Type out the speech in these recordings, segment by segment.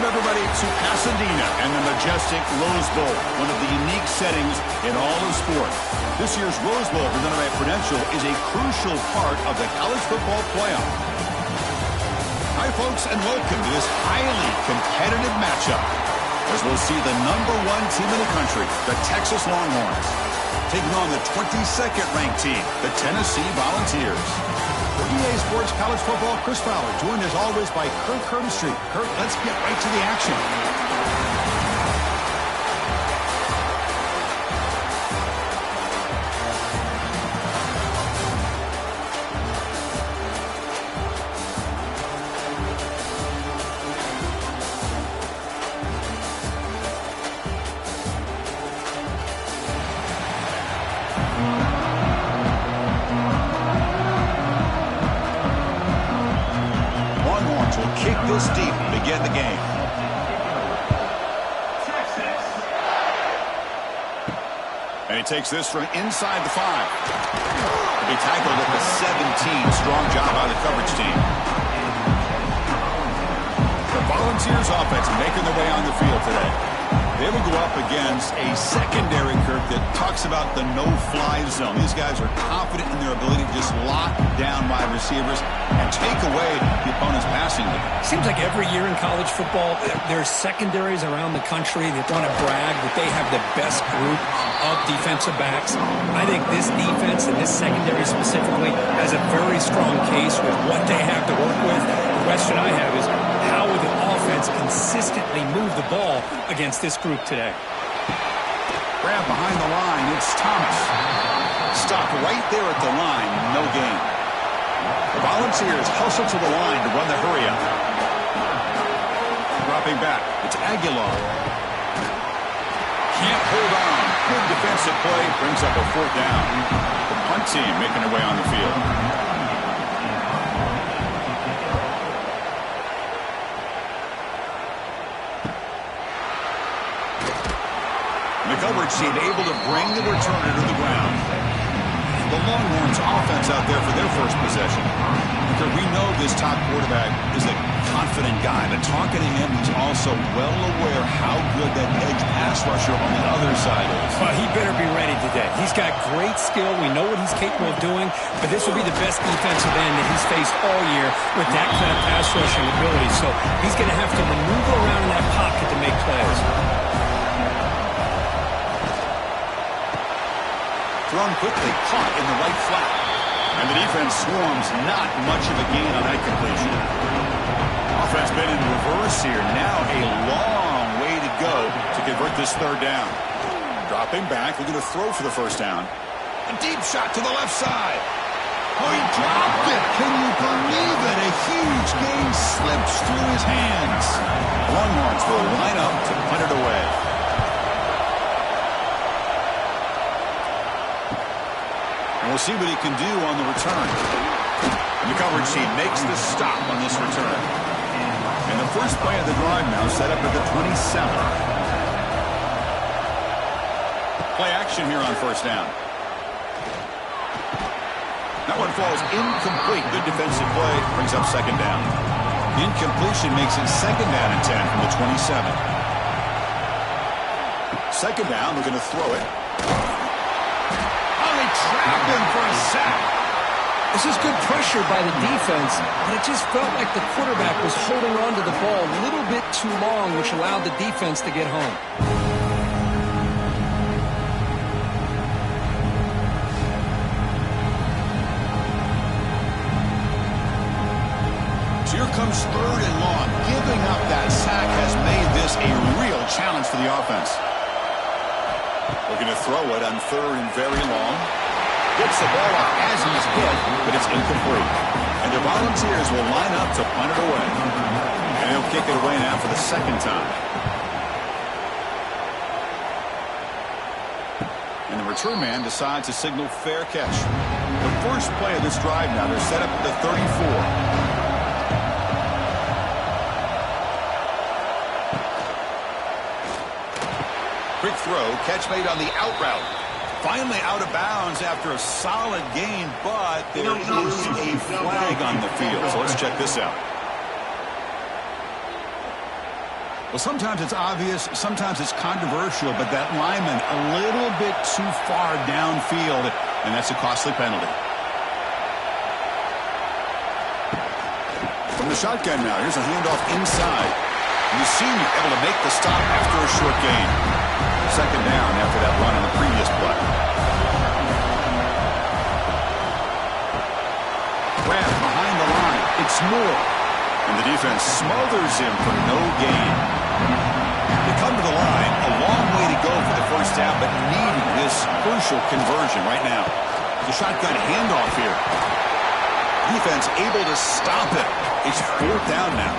everybody to Pasadena and the majestic Rose Bowl, one of the unique settings in all of sport. This year's Rose Bowl, presented by Prudential, is a crucial part of the college football playoff. Hi, folks, and welcome to this highly competitive matchup, as we'll see the #1 team in the country, the Texas Longhorns, taking on the 22nd ranked team, the Tennessee Volunteers. For EA Sports College Football, Chris Fowler, joined as always by Kirk Herbstreit. Kirk, let's get right to the action. This deep and begin the game. And he takes this from inside the 5. He tackled at the 17. Strong job by the coverage team. The Volunteers offense making their way on the field today. They will go up against a secondary, Kirk, that talks about the no-fly zone. These guys are confident in their ability to just lock down wide receivers and take away the opponent's passing game. Seems like every year in college football, there's secondaries around the country that want to brag that they have the best group of defensive backs. I think this defense and this secondary specifically has a very strong case with what they have to work with. The question I have is, how will the offense consistently move the ball against this group today? Grab behind the line. It's Thomas. Stopped right there at the line. No gain. The Volunteers hustle to the line to run the hurry-up. Dropping back. It's Aguilar. Can't hold on. Good defensive play. Brings up a 4th down. The punt team making their way on the field. The coverage team able to bring the returner to the ground. The Longhorns offense out there for their first possession. Because we know this top quarterback is a confident guy, but talking to him, he's also well aware how good that edge pass rusher on the other side is. Well, he better be ready today. He's got great skill. We know what he's capable of doing, but this will be the best defensive end that he's faced all year with that kind of pass rushing ability. So he's going to have to maneuver around in that pocket to make plays. Thrown quickly, caught in the right flat. And the defense swarms, not much of a gain on that completion. Offense been in reverse here. Now a long way to go to convert this 3rd down. Dropping back, looking to throw for the 1st down. A deep shot to the left side. Oh, he dropped it. Can you believe it? A huge gain slips through his hands. The Longhorns will line up to punt it away. We'll see what he can do on the return. And the coverage team makes the stop on this return. And the first play of the drive now set up at the 27. Play action here on 1st down. That one falls incomplete. Good defensive play. Brings up 2nd down. The incompletion makes it 2nd down and 10 from the 27. 2nd down, looking to throw it. Trap him for a sack. This is good pressure by the defense, but it just felt like the quarterback was holding on to the ball a little bit too long, which allowed the defense to get home. So here comes 3rd and long. Giving up that sack has made this a real challenge for the offense. Looking to throw it on 3rd and very long. Gets the ball out as he's hit, but it's incomplete. And the Volunteers will line up to punt it away. And he'll kick it away now for the 2nd time. And the return man decides to signal fair catch. The first play of this drive now, they're set up at the 34. Quick throw, catch made on the out route. Finally out of bounds after a solid gain, but there is a flag on the field. So let's check this out. Well, sometimes it's obvious, sometimes it's controversial, but that lineman a little bit too far downfield, and that's a costly penalty. From the shotgun now, here's a handoff inside. And the senior able to make the stop after a short gain. Second down after that run on the previous play. Grab behind the line. It's Moore. And the defense smothers him for no gain. They come to the line, a long way to go for the first down, but needing this crucial conversion right now. The shotgun handoff here. Defense able to stop it. It's fourth down now.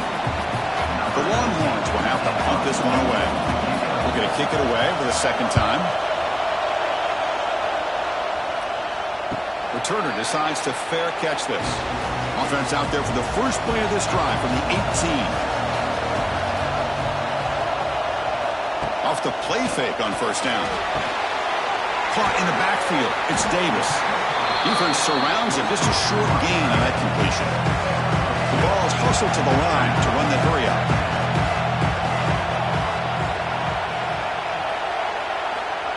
The Longhorns will have to punt this one away. We're going to kick it away for the second time. Returner decides to fair catch this. Offense out there for the first play of this drive from the 18. Off the play fake on first down. Caught in the backfield. It's Davis. Defense surrounds him. Just a short gain on that completion. The ball is hustled to the line to run the hurry up.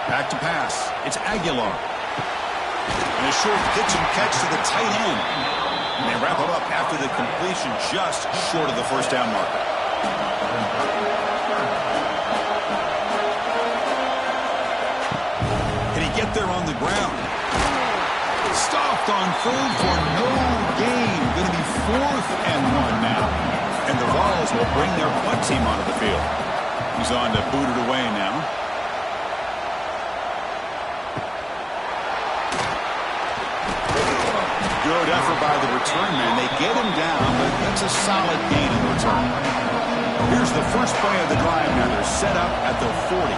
Back to pass. It's Aguilar. And a short pitch and catch to the tight end. And they wrap it up after the completion just short of the first down marker. Get there on the ground. Stopped on third for no gain. Going to be 4th and 1 now. And the Vols will bring their punt team onto the field. He's on to boot it away now. Good effort by the return man. They get him down, but that's a solid gain in the return. Here's the first play of the drive now. They're set up at the 40.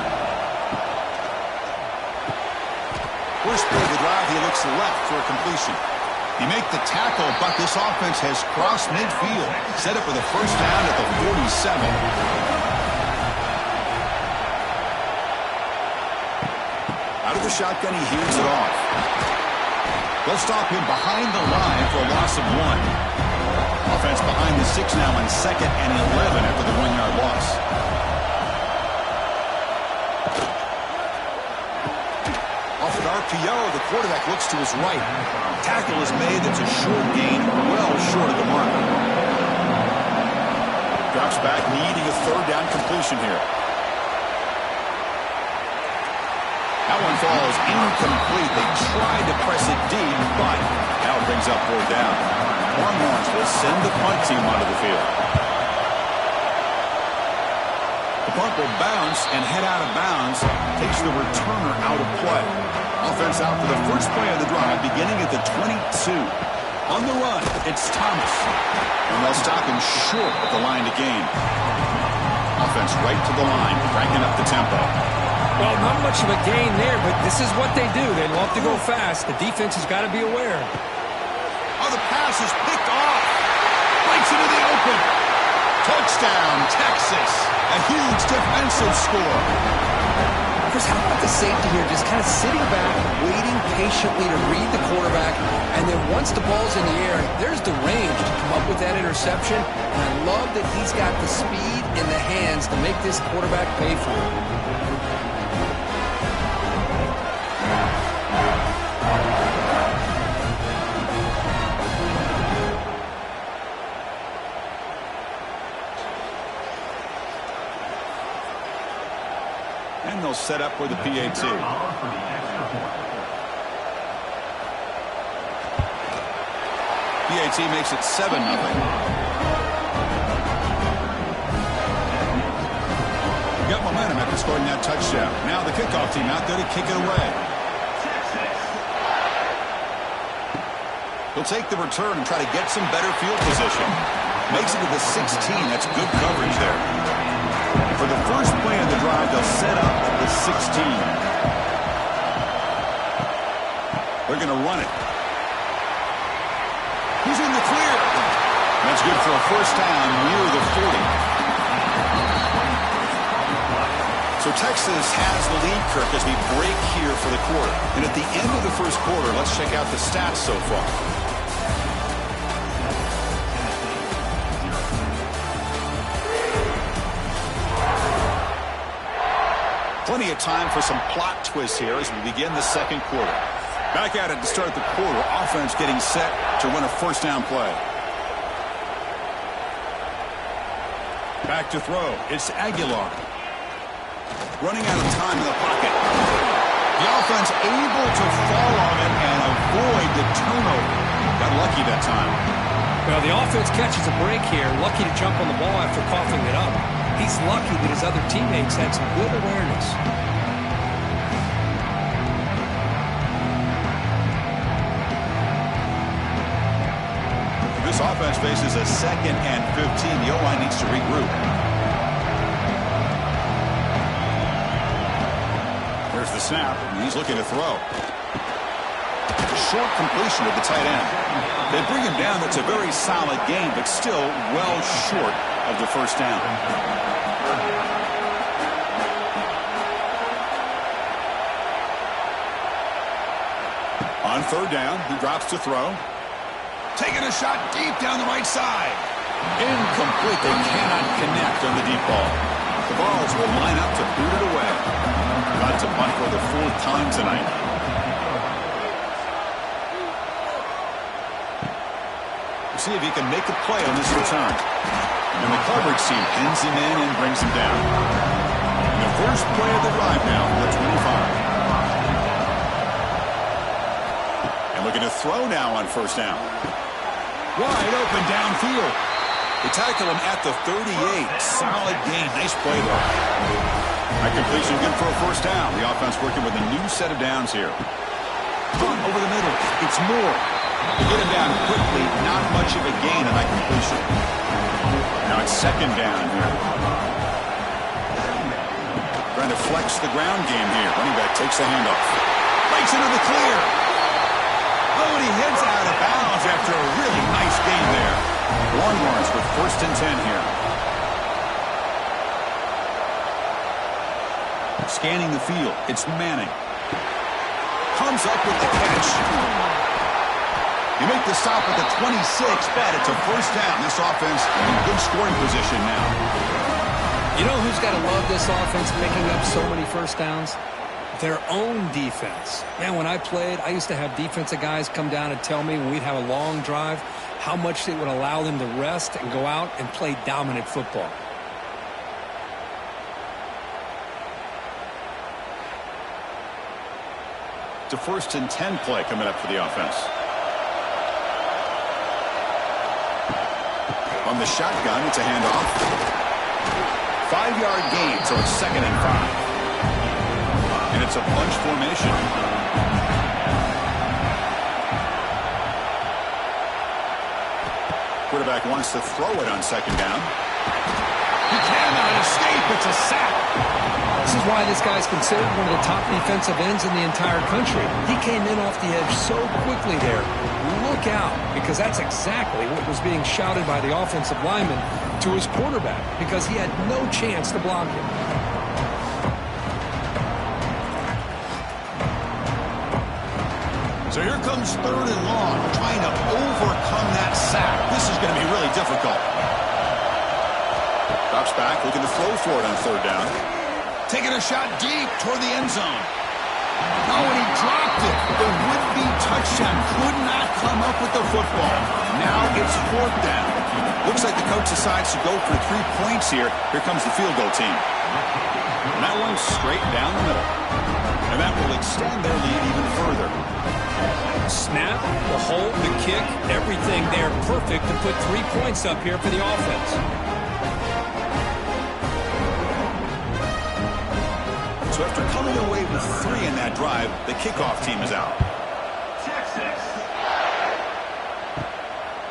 First play of the drive, he looks left for a completion. He makes the tackle, but this offense has crossed midfield. Set up with a first down at the 47. Out of the shotgun, he heaves it off. They'll stop him behind the line for a loss of 1. Offense behind the 6 now on 2nd and 11 after the 1-yard loss. RPO, the quarterback looks to his right. Tackle is made. That's a short gain, well short of the marker. Drops back, needing a third down completion here. That one falls incomplete. They tried to press it deep, but now it brings up fourth down. Longhorns will send the punt team onto the field. The punt will bounce and head out of bounds. Takes the returner out of play. Offense out for the first play of the drive, beginning at the 22. On the run, it's Thomas. And they'll stop him short of the line to gain. Offense right to the line, cranking up the tempo. Well, not much of a gain there, but this is what they do. They love to go fast. The defense has got to be aware. Oh, the pass is picked off. Breaks into the open. Touchdown, Texas. A huge defensive score. Chris, how about the safety here just kind of sitting back, waiting patiently to read the quarterback, and then once the ball's in the air, there's the range to come up with that interception, and I love that he's got the speed in the hands to make this quarterback pay for it. And they'll set up for the PAT. PAT makes it 7-0. Got momentum after scoring that touchdown. Now the kickoff team out there to kick it away. He'll take the return and try to get some better field position. Makes it to the 16. That's good coverage there. For the first play of the drive, they'll set up at the 16. They're going to run it. He's in the clear. That's good for a first down near the 40. So Texas has the lead, Kirk, as we break here for the quarter. And at the end of the first quarter, let's check out the stats so far. Plenty of time for some plot twists here as we begin the second quarter. Back at it to start the quarter. Offense getting set to run a first down play. Back to throw. It's Aguilar. Running out of time in the pocket. The offense able to fall on it and avoid the turnover. Got lucky that time. Well, the offense catches a break here. Lucky to jump on the ball after coughing it up. He's lucky that his other teammates had some good awareness. This offense faces a 2nd and 15. The O-line needs to regroup. There's the snap, and he's looking to throw. Short completion to the tight end. They bring him down. That's a very solid game, but still well short of the first down. On third down, he drops to throw. Taking a shot deep down the right side. Incomplete. They cannot connect on the deep ball. The Vols will line up to boot it away. About to punt for the 4th time tonight. We'll see if he can make a play on this return. And the coverage team pins him in and brings him down. And the first play of the drive now from the 25. And looking to throw now on first down. Wide open downfield. They tackle him at the 38. Solid gain. Nice play, though. That completion good for a first down. The offense working with a new set of downs here. Punt over the middle. It's Moore. They get him down quickly. Not much of a gain on that completion. Now it's second down here. Trying to flex the ground game here. Running back takes the handoff. Breaks into the clear. Oh, and he heads out of bounds after a really nice gain there. Longhorns with 1st and 10 here. Scanning the field. It's Manning. Comes up with the catch. You make the stop at the 26, but it's a first down. This offense in good scoring position now. You know who's got to love this offense picking up so many first downs? Their own defense. Man, when I played, I used to have defensive guys come down and tell me when we'd have a long drive how much it would allow them to rest and go out and play dominant football. It's a 1st and 10 play coming up for the offense. On the shotgun, it's a handoff. 5-yard gain, so it's 2nd and 5. And it's a bunch formation. Quarterback wants to throw it on 2nd down. He cannot escape. It's a sack. This is why this guy's considered one of the top defensive ends in the entire country. He came in off the edge so quickly there. Look out, because that's exactly what was being shouted by the offensive lineman to his quarterback, because he had no chance to block him. So here comes 3rd and long, trying to overcome that sack. This is going to be really difficult. Drops back, looking to throw for it on 3rd down. Taking a shot deep toward the end zone. Oh, and he dropped it. The would-be touchdown could not come up with the football. Now it's 4th down. Looks like the coach decides to go for 3 points here. Here comes the field goal team. And that one's straight down the middle. And that will extend their lead even further. Snap, the hold, the kick, everything there perfect to put 3 points up here for the offense. So after coming away with 3 in that drive, the kickoff team is out.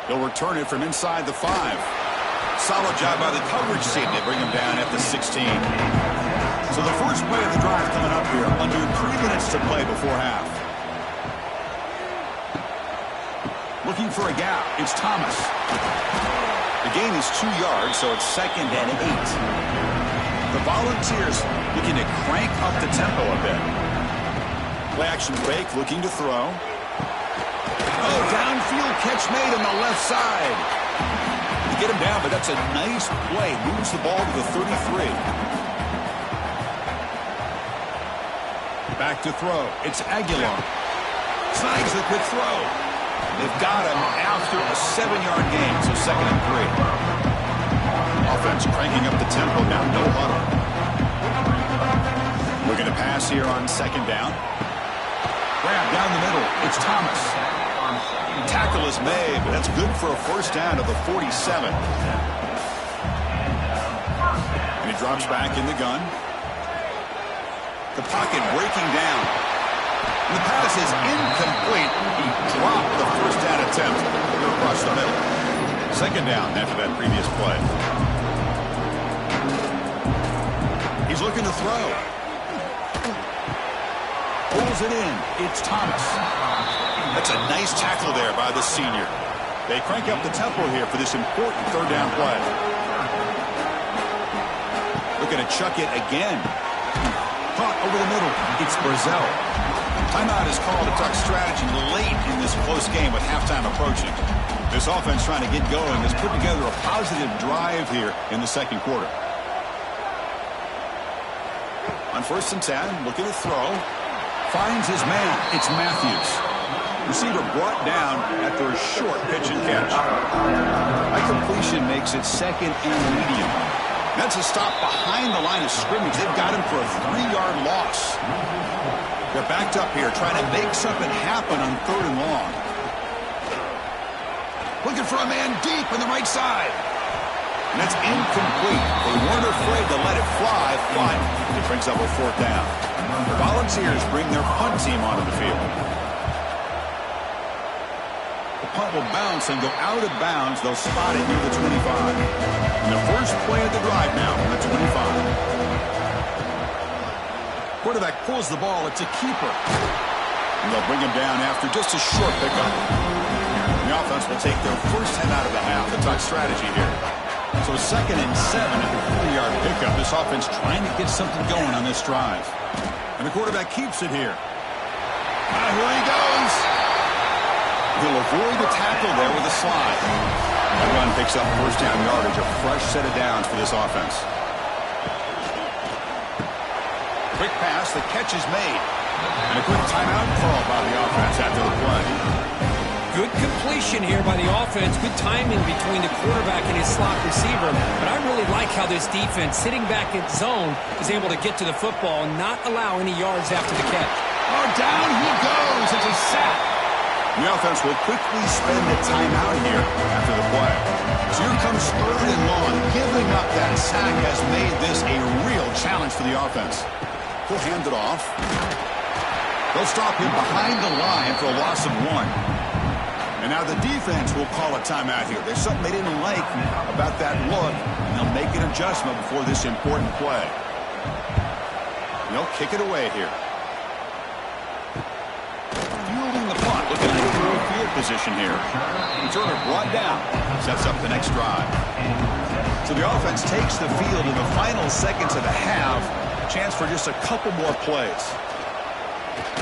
They'll return it from inside the 5. Solid job by the coverage team. They bring him down at the 16. So the first play of the drive coming up here, under 3 minutes to play before half. Looking for a gap. It's Thomas. The gain is 2 yards, so it's 2nd and 8. The Volunteers looking to crank up the tempo a bit. Play action fake, looking to throw. Oh, downfield catch made on the left side. You get him down, but that's a nice play. Moves the ball to the 33. Back to throw. It's Aguilar. Snags the quick throw. They've got him after a 7-yard gain, so 2nd and 3. Offense cranking up the tempo now. No huddle. We're going to pass here on 2nd down. Grab down the middle. It's Thomas. Tackle is made, but that's good for a 1st down to the 47. And he drops back in the gun. The pocket breaking down. And the pass is incomplete. He dropped the 1st down attempt here across the middle. 2nd down after that previous play. He's looking to throw. Pulls it in. It's Thomas. That's a nice tackle there by the senior. They crank up the tempo here for this important 3rd down play. Looking to chuck it again. Caught over the middle. It's Brazzell. Timeout is called. A tuck strategy late in this close game with halftime approaching. This offense trying to get going has put together a positive drive here in the 2nd quarter. On 1st and 10, looking to throw. Finds his man. It's Matthews. Receiver brought down after a short pitch and catch. A completion makes it 2nd and medium. That's a stop behind the line of scrimmage. They've got him for a 3-yard loss. They're backed up here trying to make something happen on 3rd and long. Looking for a man deep on the right side. And that's incomplete. They weren't afraid to let it fly, but it brings up a 4th down. The Volunteers bring their punt team onto the field. The punt will bounce and go out of bounds. They'll spot it near the 25. And the first play of the drive now from the 25. Quarterback pulls the ball. It's a keeper. And they'll bring him down after just a short pickup. The offense will take their first 10 out of the half. The tuck strategy here. So 2nd and 7 at the 40-yard pickup. This offense trying to get something going on this drive. And the quarterback keeps it here. Here he goes. He'll avoid the tackle there with a slide. The run picks up 1st down yardage. A fresh set of downs for this offense. Quick pass. The catch is made. And a quick timeout call by the offense after the play. Good completion here by the offense. Good timing between the quarterback and his slot receiver. But I really like how this defense, sitting back in zone, is able to get to the football and not allow any yards after the catch. Oh, down he goes. It's a sack. The offense will quickly spend a timeout here after the play. So here comes 3rd and long. Giving up that sack has made this a real challenge for the offense. He'll hand it off. They'll stop him behind the line for a loss of 1. And now the defense will call a timeout here. There's something they didn't like about that look, and they'll make an adjustment before this important play. And they'll kick it away here. Fielding the punt, looking at a field position here. Returner brought down, sets up the next drive. So the offense takes the field in the final seconds of the half. Chance for just a couple more plays.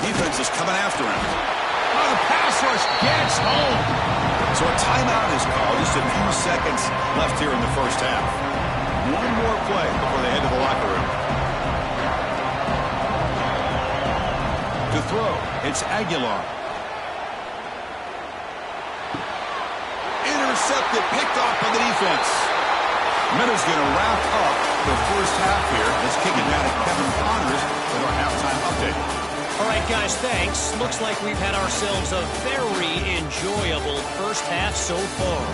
Defense is coming after him. Oh, the pass rush gets home. So a timeout is called. Just a few seconds left here in the 1st half. One more play before they head to the locker room. To throw, it's Aguilar. Intercepted, picked off by the defense. Minutes going to wrap up the 1st half here. Let's kick it down to Kevin Connors with our halftime update. All right, guys, thanks. Looks like we've had ourselves a very enjoyable 1st half so far.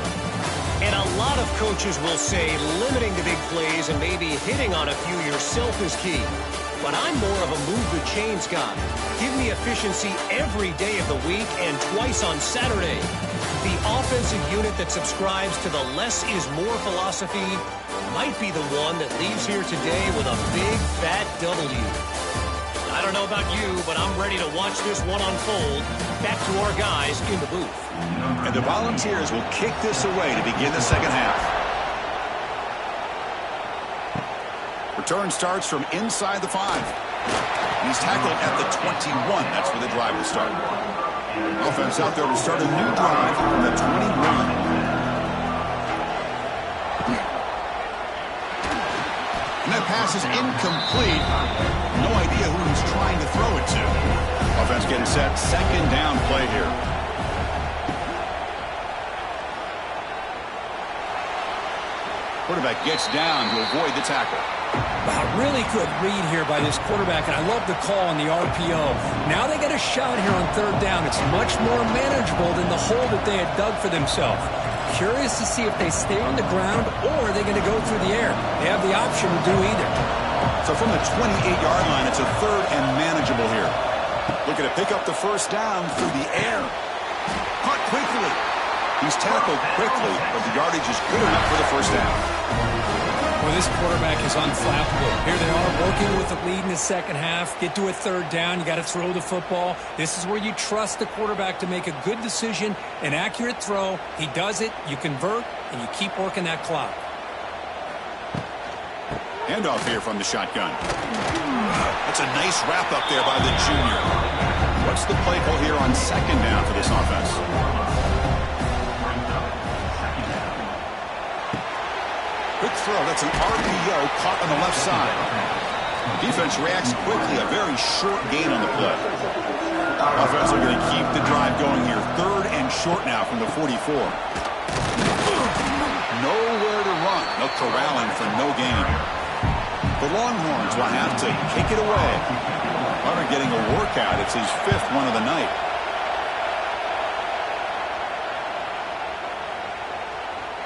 And a lot of coaches will say limiting the big plays and maybe hitting on a few yourself is key. But I'm more of a move the chains guy. Give me efficiency every day of the week and twice on Saturday. The offensive unit that subscribes to the less is more philosophy might be the one that leaves here today with a big, fat W. I don't know about you, but I'm ready to watch this one unfold. Back to our guys in the booth. And the Volunteers will kick this away to begin the 2nd half. Return starts from inside the 5. He's tackled at the 21. That's where the drive will start. Offense out there to start a new drive from the 21. And that pass pass is incomplete. No idea who he's trying to throw it to. Offense getting set. Second down play here. Quarterback gets down to avoid the tackle. Wow, really good read here by this quarterback, and I love the call on the RPO. Now they get a shot here on third down. It's much more manageable than the hole that they had dug for themselves. Curious to see if they stay on the ground or are they going to go through the air. They have the option to do either. So from the 28-yard line, it's a third and manageable here. Looking to pick up the first down through the air. Caught quickly. He's tackled quickly, but the yardage is good enough for the first down. Well, this quarterback is unflappable. Here they are working with the lead in the second half. Get to a third down. You got to throw the football. This is where you trust the quarterback to make a good decision, an accurate throw. He does it, you convert, and you keep working that clock. Handoff here from the shotgun. That's a nice wrap up there by the junior. What's the play call here on second down for this offense? Quick throw. That's an RPO caught on the left side. Defense reacts quickly. A very short gain on the play. Offense are going to keep the drive going here. Third and short now from the 44. Nowhere to run. No corralling for no gain. The Longhorns will have to kick it away. Hunter getting a workout. It's his fifth one of the night.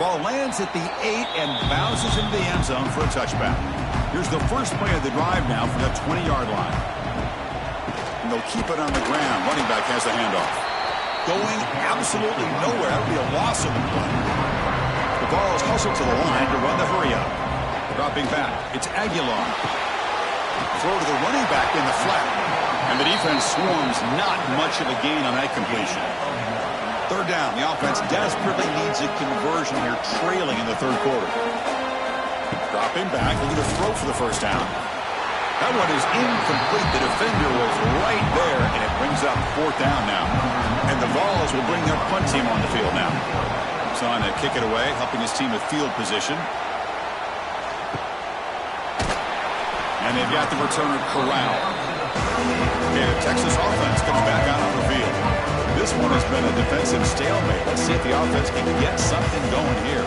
Ball lands at the 8 and bounces into the end zone for a touchback. Here's the first play of the drive now from the 20-yard line. And they'll keep it on the ground. Running back has the handoff. Going absolutely nowhere. That would be a loss of the play. The ball is hustled to the line to run the hurry up. Dropping back. It's Aguilar. Throw to the running back in the flat. And the defense swarms. Not much of a gain on that completion. Third down. The offense desperately needs a conversion here, trailing in the third quarter. Dropping back, looking to throw for the first down. That one is incomplete. The defender was right there, and it brings up fourth down now. And the Vols will bring their punt team on the field now. So on to kick it away, helping his team with field position. And they've got the returner Corral. And the Texas offense comes back out on the field. This one has been a defensive stalemate. Let's see if the offense can get something going here.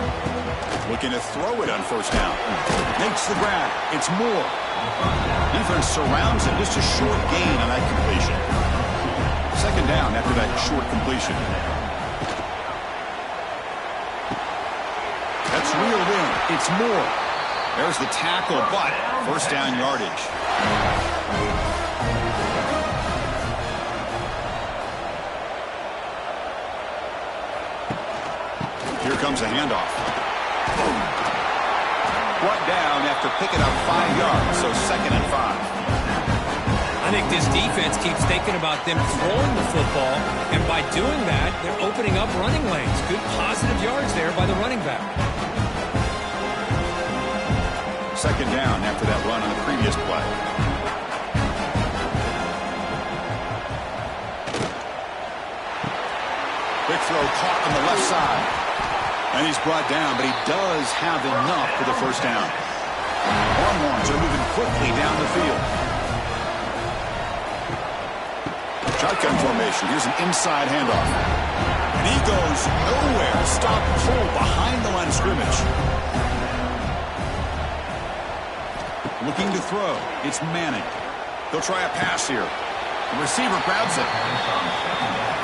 Looking to throw it on first down. Makes the grab. It's Moore. Defense surrounds it. Just a short gain on that completion. Second down after that short completion. That's reeled in. It's Moore. There's the tackle, but first down yardage. Here comes a handoff. Brought down after picking up 5 yards, so second and 5. I think this defense keeps thinking about them throwing the football, and by doing that, they're opening up running lanes. Good positive yards there by the running back. Second down after that run on the previous play. Quick throw caught on the left side. And he's brought down, but he does have enough for the first down. Longhorns are moving quickly down the field. Shotgun formation. Here's an inside handoff. And he goes nowhere. Stop pull behind the line of scrimmage. Looking to throw. It's Manning. They'll try a pass here. The receiver grabs it.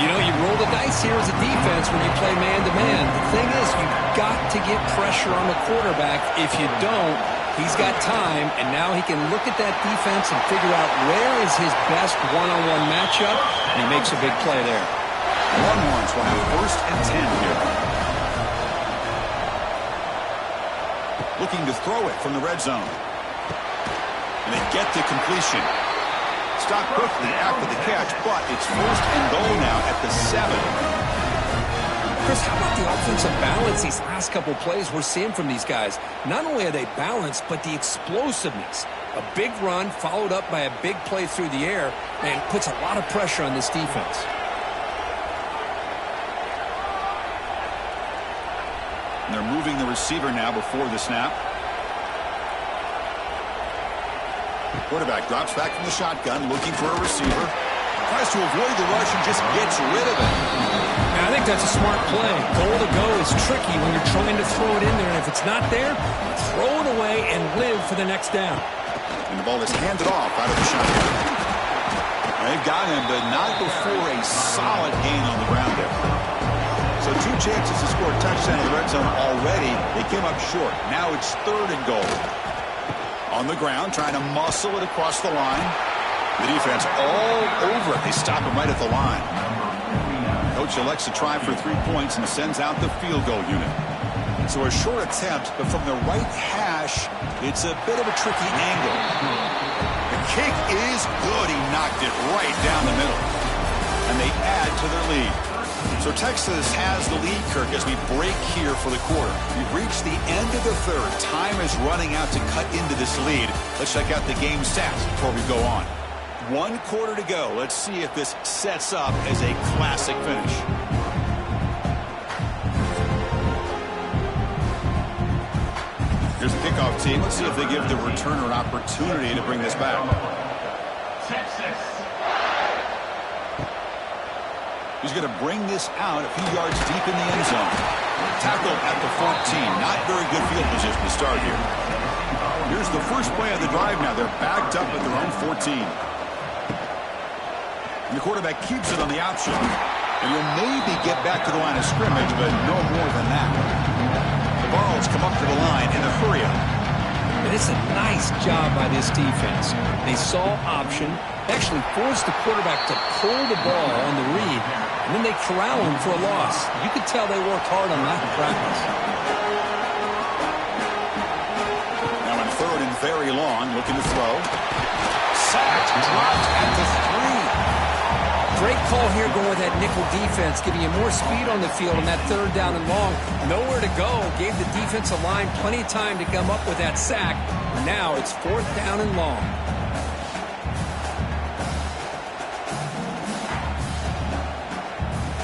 You know, you roll the dice here as a defense when you play man-to-man. The thing is, you've got to get pressure on the quarterback. If you don't, he's got time, and now he can look at that defense and figure out where is his best one-on-one matchup, and he makes a big play there. Longhorns will have first and 10 here. Looking to throw it from the red zone. And they get to completion. Stop quickly after the catch, but it's first and goal now at the 7. Chris, how about the offensive balance these last couple plays we're seeing from these guys? Not only are they balanced, but the explosiveness. A big run followed up by a big play through the air, and puts a lot of pressure on this defense. And they're moving the receiver now before the snap. Quarterback drops back from the shotgun, looking for a receiver. Tries to avoid the rush and just gets rid of it. Now, I think that's a smart play. Goal to go is tricky when you're trying to throw it in there. And if it's not there, throw it away and live for the next down. And the ball is handed off out of the shotgun. They've got him, but not before a solid gain on the ground there. So 2 chances to score a touchdown in the red zone already. They came up short. Now it's 3rd and goal. On the ground, trying to muscle it across the line. The defense all over it. They stop him right at the line. Coach elects to try for 3 points and sends out the field goal unit. So a short attempt, but from the right hash, it's a bit of a tricky angle. The kick is good. He knocked it right down the middle. And they add to their lead. So Texas has the lead, Kirk, as we break here for the quarter. We've reached the end of the 3rd. Time is running out to cut into this lead. Let's check out the game stats before we go on. 1 quarter to go. Let's see if this sets up as a classic finish. Here's the kickoff team. Let's see if they give the returner an opportunity to bring this back. He's going to bring this out a few yards deep in the end zone. Tackled at the 14. Not very good field position to start here. Here's the first play of the drive now. They're backed up at their own 14. And the quarterback keeps it on the option. And he'll maybe get back to the line of scrimmage, but no more than that. The Vols come up to the line in a hurry up. And it's a nice job by this defense. They saw option, actually forced the quarterback to pull the ball on the read, and then they corral him for a loss. You could tell they worked hard on that in practice. Now in 3rd and very long, looking to throw. Sacked, dropped at the 3. Great call here going with that nickel defense, giving you more speed on the field on that 3rd down and long. Nowhere to go. Gave the defensive line plenty of time to come up with that sack. Now it's 4th down and long.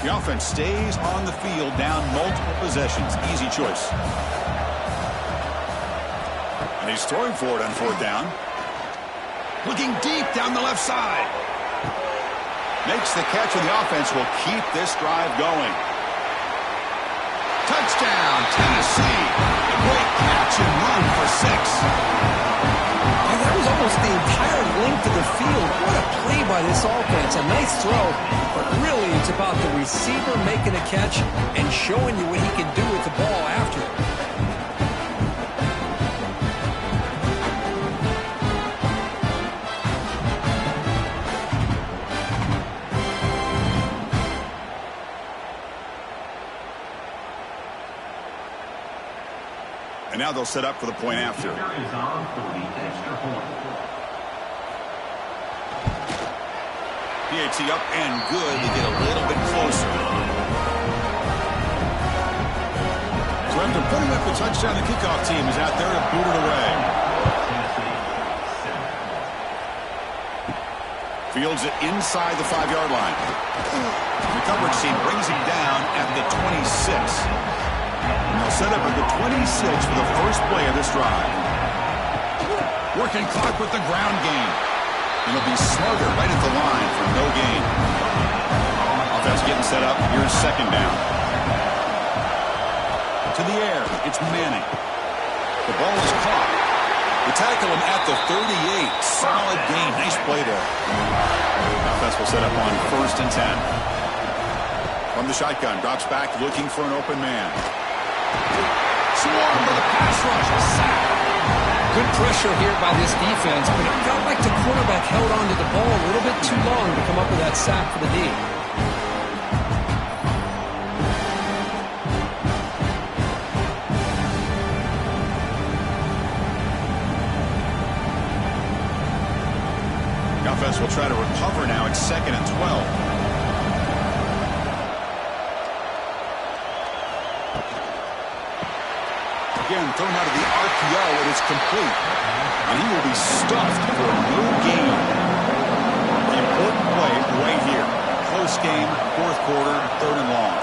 The offense stays on the field, down multiple possessions. Easy choice. And he's throwing for it on 4th down. Looking deep down the left side. Makes the catch, and the offense will keep this drive going. Touchdown, Tennessee. A great catch and run for 6. And that was almost the entire length of the field. What a play by this offense. A nice throw, but really it's about the receiver making a catch and showing you what he can do with the ball after. And now they'll set up for the point after. PAT up and good to get a little bit closer. So after putting up the touchdown, the kickoff team is out there to boot it away. Fields it inside the 5-yard line. The coverage team brings him down at the 26. And they'll set up at the 26 for the first play of this drive. Working clock with the ground game. And he'll be smothered right at the line for no gain. Offense getting set up. Here's 2nd down. To the air. It's Manning. The ball is caught. They tackle him at the 38. Solid gain. Nice play there. Offense will set up on 1st and 10. From the shotgun. Drops back looking for an open man. Swarm for the pass rush. A sack. Good pressure here by this defense, but it felt like the quarterback held on to the ball a little bit too long to come up with that sack for the D. The offense will try to recover now. It's 2nd and 12. Again, thrown out of the RPO, and it's complete. And he will be stuffed for no gain. Important play right here. Close game, 4th quarter, 3rd and long.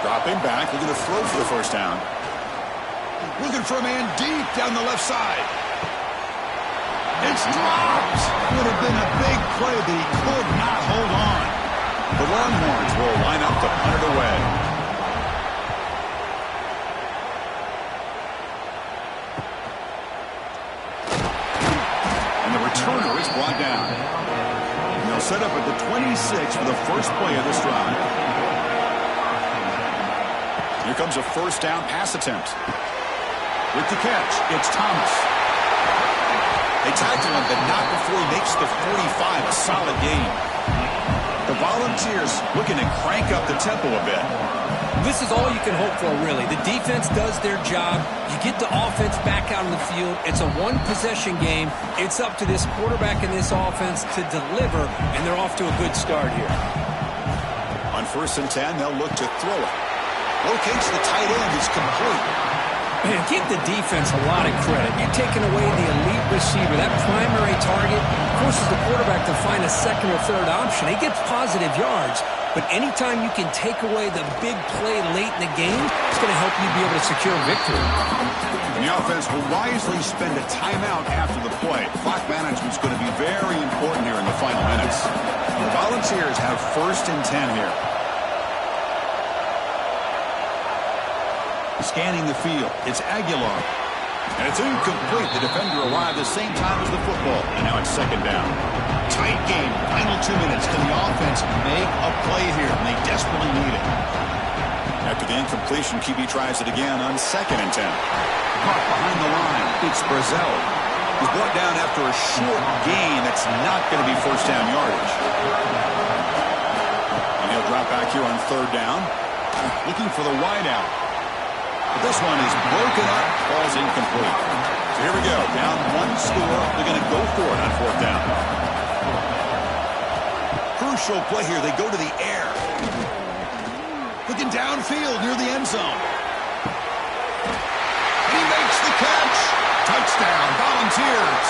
Dropping back, looking to throw for the 1st down. Looking for a man deep down the left side. It's dropped. Would have been a big play, but he could not hold on. The Longhorns will line up to punt it away. And the returner is brought down. And they'll set up at the 26 for the first play of this drive. Here comes a first down pass attempt. With the catch, it's Thomas. They tackle him, but not before he makes the 45, a solid gain. The Volunteers looking to crank up the tempo a bit. This is all you can hope for, really. The defense does their job. You get the offense back out on the field. It's a one-possession game. It's up to this quarterback and this offense to deliver, and they're off to a good start here. On 1st and 10, they'll look to throw it. Locates the tight end. It's complete. Man, give the defense a lot of credit. You're taking away the elite receiver, that primary target, forces the quarterback to find a second or third option. He gets positive yards, but anytime you can take away the big play late in the game, it's going to help you be able to secure victory. And the offense will wisely spend a timeout after the play. Clock management's going to be very important here in the final minutes. The Volunteers have 1st and 10 here. Scanning the field, it's Aguilar. And it's incomplete. The defender arrived the same time as the football. And now it's 2nd down. Tight game. Final 2 minutes. Can the offense make a play here? And they desperately need it. After the incompletion, QB tries it again on 2nd and 10. Caught behind the line. It's Brazel. He's brought down after a short gain. That's not going to be first down yardage. And he'll drop back here on 3rd down. Looking for the wideout. But this one is broken up, falls incomplete. So here we go, down 1 score. They're going to go for it on 4th down. Crucial play here. They go to the air. Looking downfield near the end zone. And he makes the catch. Touchdown, Volunteers.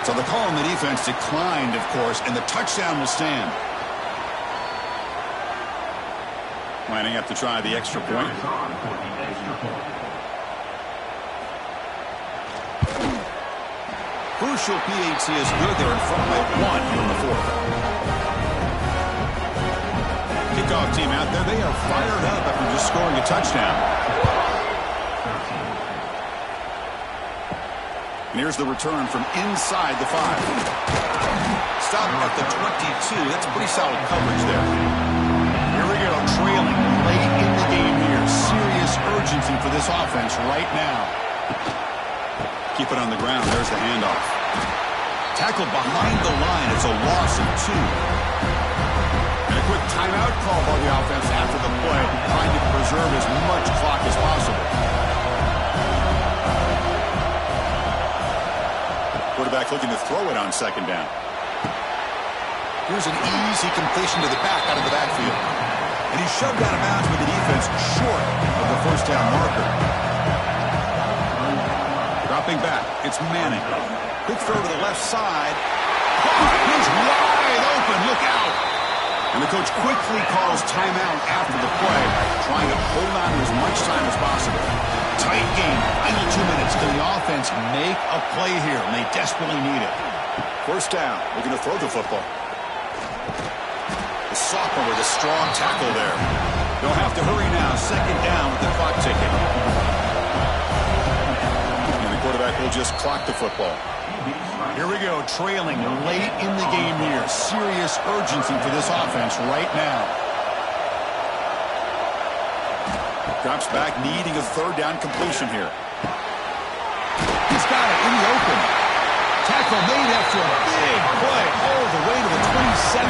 So the call on the defense declined, of course, and the touchdown will stand. Lining up to try the extra point. Crucial PAT is good. They're in front by 1 here in the 4th. Kickoff team out there. They are fired up after just scoring a touchdown. And here's the return from inside the 5. Stop at the 22. That's pretty solid coverage there. Here we go, trailing late in the game here. Serious urgency for this offense right now. Keep it on the ground. There's the handoff. Tackled behind the line. It's a loss of 2. And a quick timeout call by the offense after the play, trying to preserve as much clock as possible. Quarterback looking to throw it on 2nd down. Here's an easy completion to the back out of the backfield. And he's shoved out of bounds with the defense short of the first down marker. Dropping back, it's Manning. Quick throw to the left side. He's wide open, look out. And the coach quickly calls timeout after the play, trying to hold on to as much time as possible. Tight game, final 2 minutes. Can the offense make a play here? And they desperately need it. First down, looking to throw the football. The sophomore with a strong tackle there. They'll have to hurry now. 2nd down with the clock ticking. And the quarterback will just clock the football. Here we go, trailing late in the game here. Serious urgency for this offense right now. Drops back, needing a 3rd down completion here. He's got it in the open. Tackle made after a big play all the way to the 27.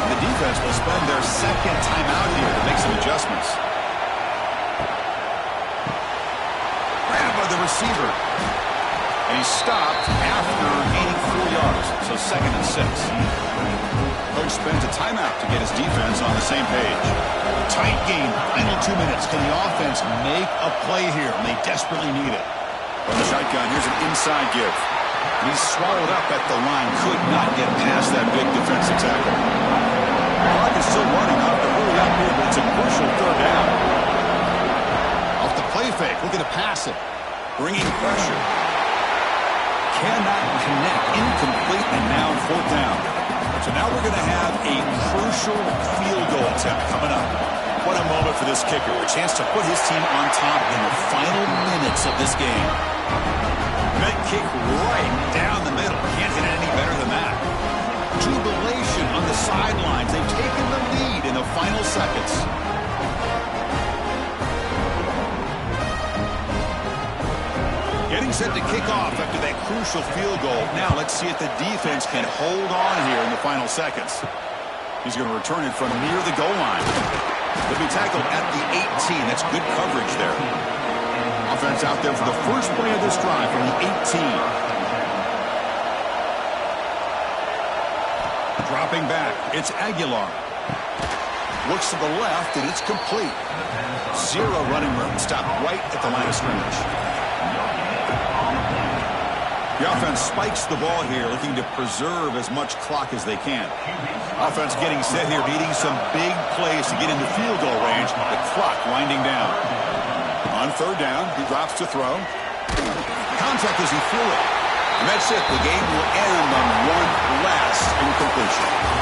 And the defense will spend their 2nd timeout here to make some adjustments. Grabbed by the receiver. And he stopped after gaining 4 yards. So 2nd and 6. Coach spends a timeout to get his defense on the same page. Tight game, final 2 minutes. Can the offense make a play here? And they desperately need it. From the shotgun, here's an inside give. And he's swallowed up at the line. Could not get past that big defensive tackle. The clock is still running off the early up here, but it's a crucial third down. Off the play fake, looking to pass it. Bringing pressure. Cannot connect. Incomplete, and now fourth down. So now we're going to have a crucial field goal attempt coming up. What a moment for this kicker. A chance to put his team on top in the final minutes of this game. That kick right down the middle. Can't hit it any better than that. Jubilation on the sidelines. They've taken the lead in the final seconds. Getting set to kick off after that crucial field goal. Now let's see if the defense can hold on here in the final seconds. He's going to return it from near the goal line. He'll be tackled at the 18. That's good coverage there. Offense out there for the first play of this drive from the 18. Dropping back, it's Aguilar. Looks to the left, and it's complete. Zero running room. Stopped right at the line of scrimmage. The offense spikes the ball here, looking to preserve as much clock as they can. Offense getting set here, needing some big plays to get into field goal range. The clock winding down. On third down, he drops to throw. Contact as he threw it. And that's it. The game will end on one last incompletion.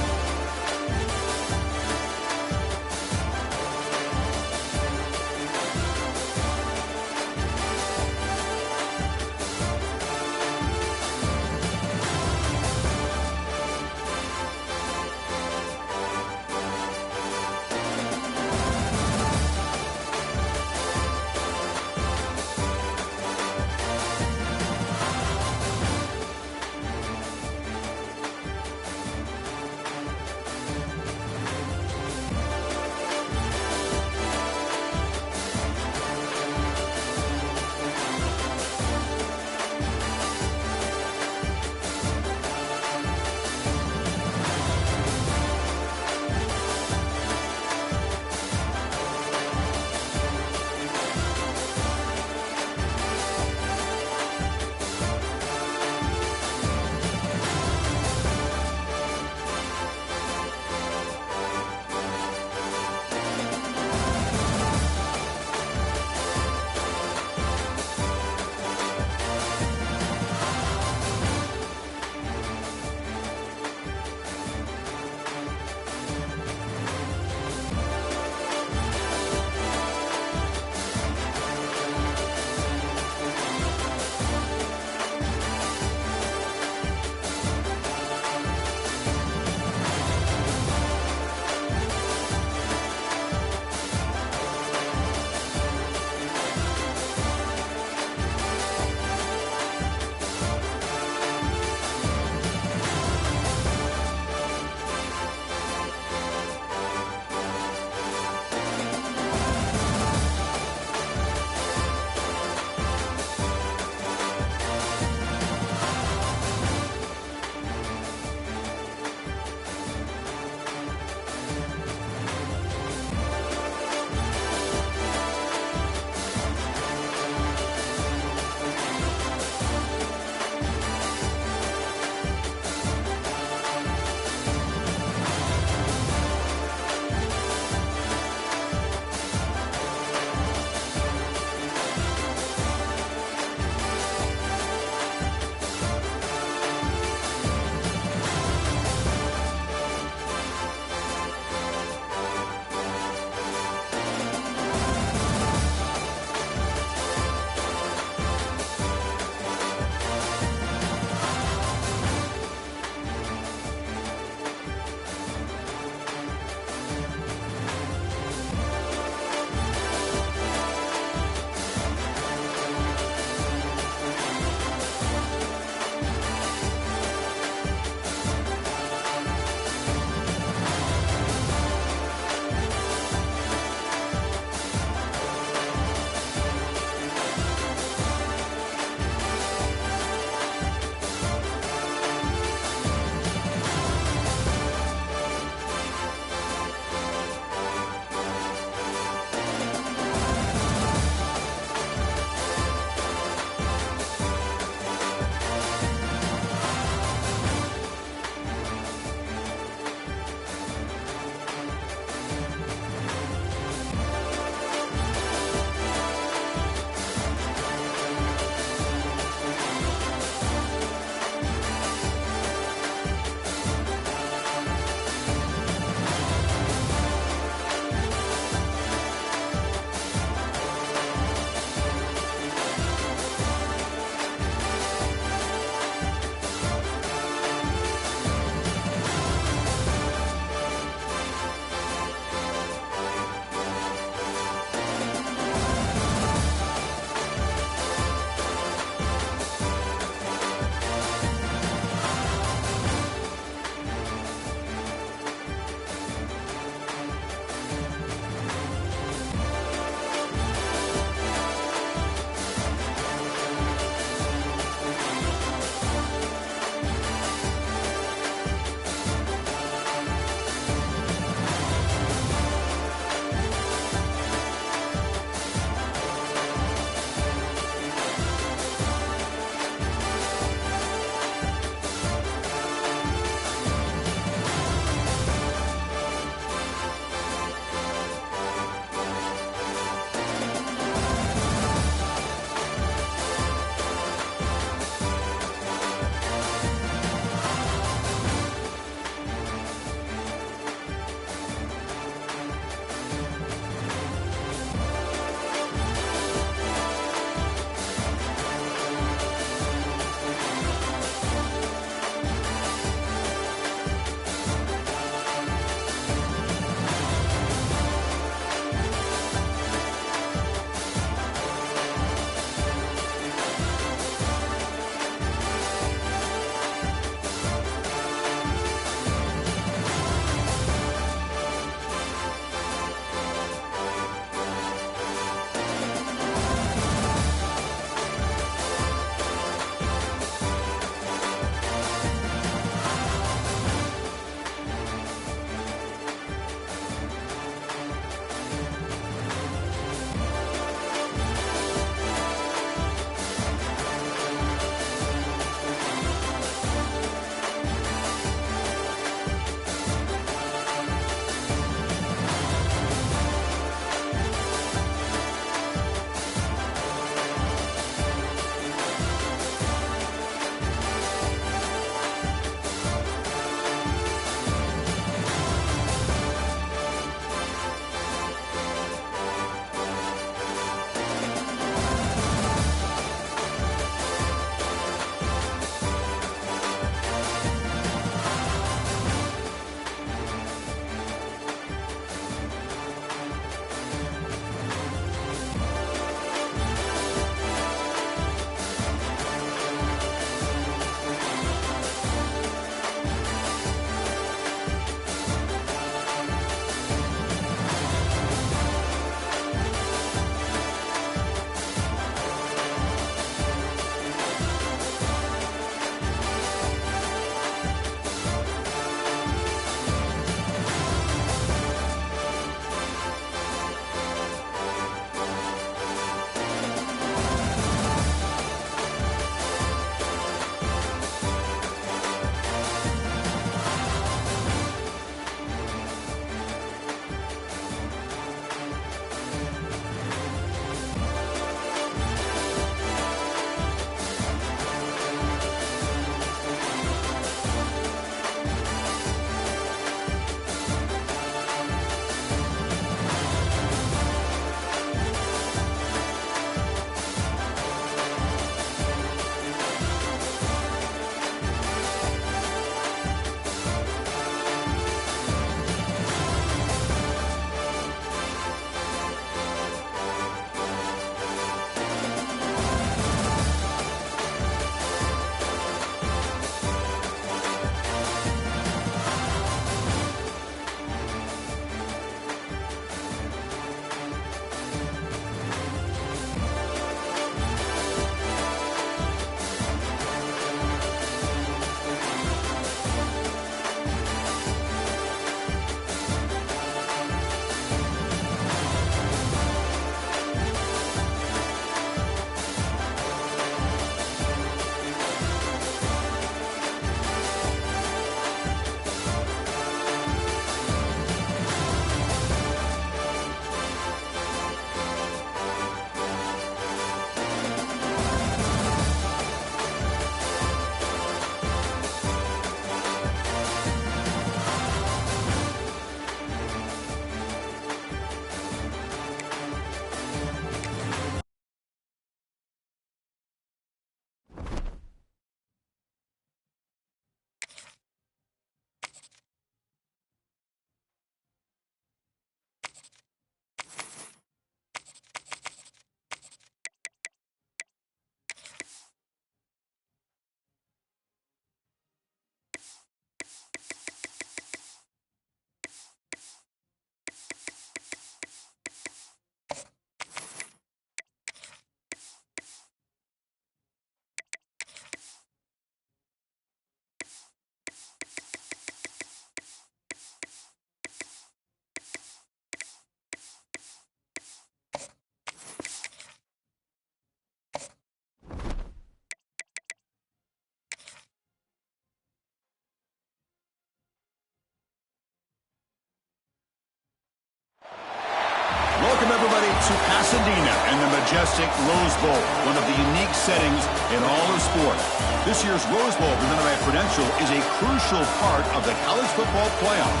everybody to Pasadena and the majestic Rose Bowl, one of the unique settings in all of sport. This year's Rose Bowl, presented by Prudential, is a crucial part of the college football playoff.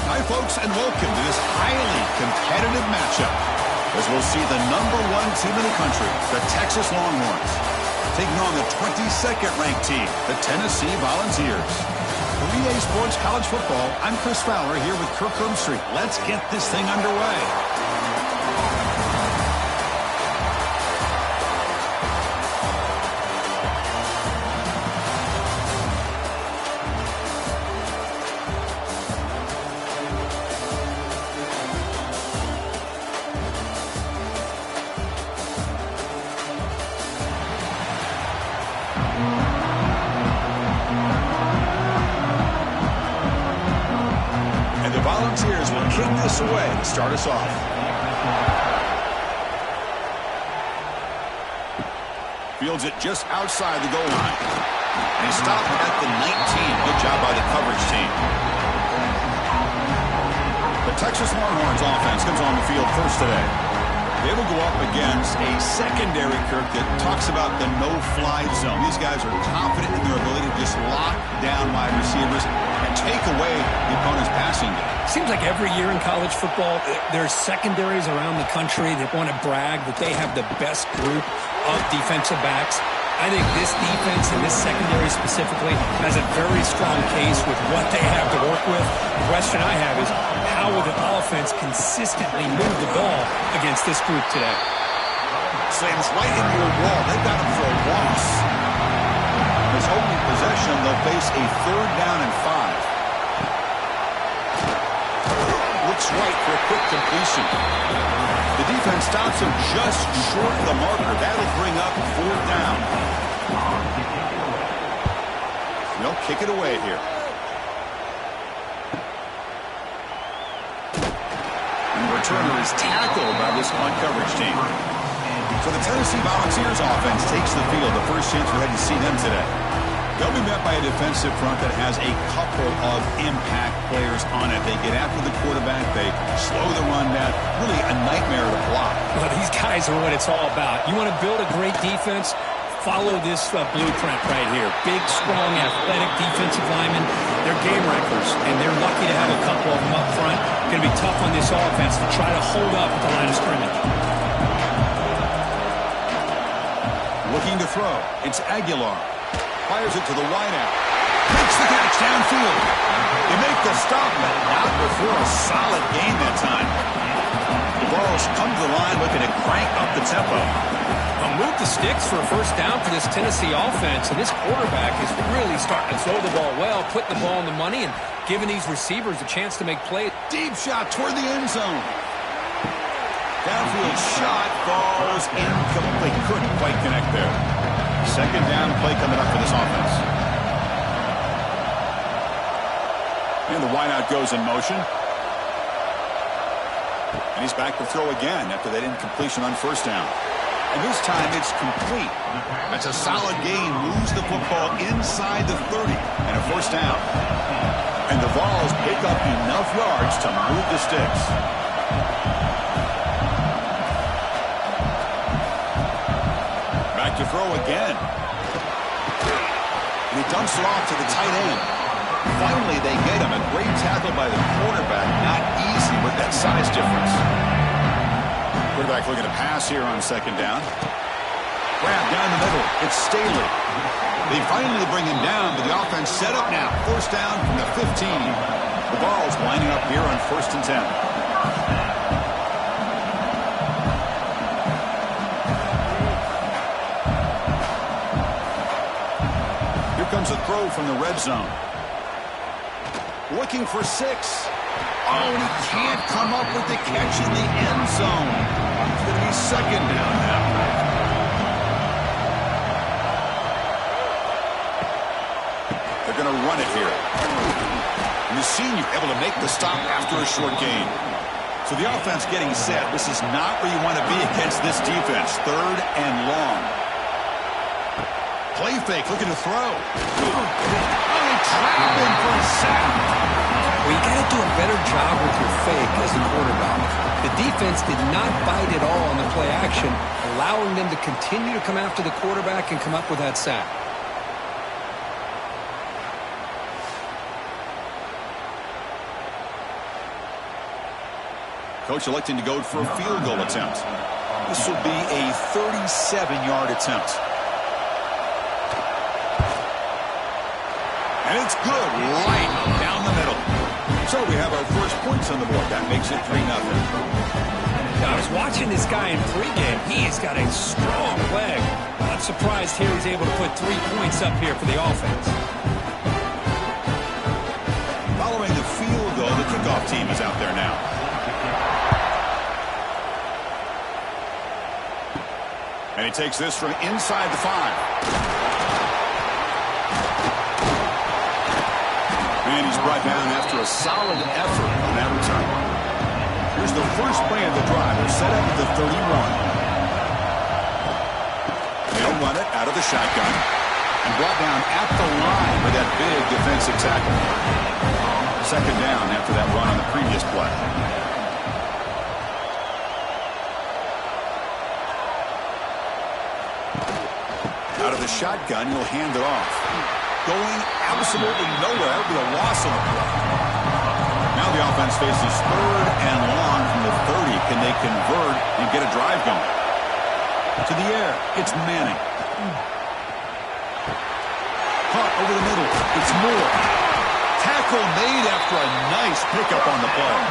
Hi, folks, and welcome to this highly competitive matchup, as we'll see the #1 team in the country, the Texas Longhorns, taking on the 22nd ranked team, the Tennessee Volunteers. For EA Sports College Football, I'm Chris Fowler here with Kirk Herbstreit. Let's get this thing underway. Volunteers will kick this away to start us off. Fields it just outside the goal line. And he stopped at the 19. Good job by the coverage team. The Texas Longhorns offense comes on the field first today. They will go up against a secondary, Kirk, that talks about the no-fly zone. These guys are confident in their ability to just lock down wide receivers and take away the opponent's passing game. Seems like every year in college football, there's secondaries around the country that want to brag that they have the best group of defensive backs. I think this defense and this secondary specifically has a very strong case with what they have to work with. The question I have is, how will the offense consistently move the ball against this group today? Slams right into a wall. They've got him for a loss. His opening possession, they'll face a 3rd down and 5. Looks right for a quick completion. The defense stops him just short of the marker. That'll bring up 4th down. They'll kick it away here. And the returner is tackled by this punt coverage team. So the Tennessee Volunteers offense takes the field. The first chance we had to see them today. They'll be met by a defensive front that has a couple of impact players on it. They get after the quarterback. They slow the run down. Really a nightmare to block. Well, these guys are what it's all about. You want to build a great defense? Follow this blueprint right here. Big, strong, athletic defensive linemen. They're game wreckers, and they're lucky to have a couple of them up front. Going to be tough on this offense to try to hold up at the line of scrimmage. Looking to throw. It's Aguilar. Fires it to the wideout. Makes the catch downfield. They make the stop, but not before a solid gain that time. The balls come to the line looking to crank up the tempo. Move the sticks for a first down for this Tennessee offense, and this quarterback is really starting to throw the ball well, putting the ball in the money, and giving these receivers a chance to make plays. Deep shot toward the end zone. Downfield shot falls incomplete. Couldn't quite connect there. 2nd down play coming up for this offense. And the wideout goes in motion. And he's back to throw again after that incompletion on 1st down. And this time it's complete. That's a solid gain. Moves the football inside the 30 and a 1st down. And the Vols pick up enough yards to move the sticks. Back to throw again. And he dumps it off to the tight end. Finally, they get him. A great tackle by the quarterback. Not easy with that size difference. Quarterback looking to pass here on 2nd down. Grab down the middle. It's Staley. They finally bring him down, but the offense set up now. 1st down from the 15. The Vols lining up here on 1st and 10. Here comes a throw from the red zone. Looking for 6. Oh, and he can't come up with the catch in the end zone. It's going to be 2nd down now. They're going to run it here. And the senior able to make the stop after a short gain. So the offense getting set. This is not where you want to be against this defense. 3rd and long. Play fake, looking to throw. Oh, trap him for a sack. Well, you got to do a better job with your fake as the quarterback. The defense did not bite at all on the play action, allowing them to continue to come after the quarterback and come up with that sack. Coach electing to go for a field goal attempt. This will be a 37-yard attempt. And it's good, right down the middle. So we have our first points on the board. That makes it 3-0. I was watching this guy in pregame. He has got a strong leg. Not surprised here he's able to put 3 points up here for the offense. Following the field goal, the kickoff team is out there now. And he takes this from inside the 5. And he's brought down after a solid effort on that return. Here's the first play of the drive. They're set up at the 31. They'll run it out of the shotgun and brought down at the line with that big defensive tackle. Second down after that run on the previous play. Out of the shotgun, he'll hand it off. Going absolutely nowhere. It'll be a loss on the play. Now the offense faces third and long from the 30. Can they convert and get a drive going? To the air. It's Manning. Caught over the middle. It's Moore. Tackle made after a nice pickup on the play.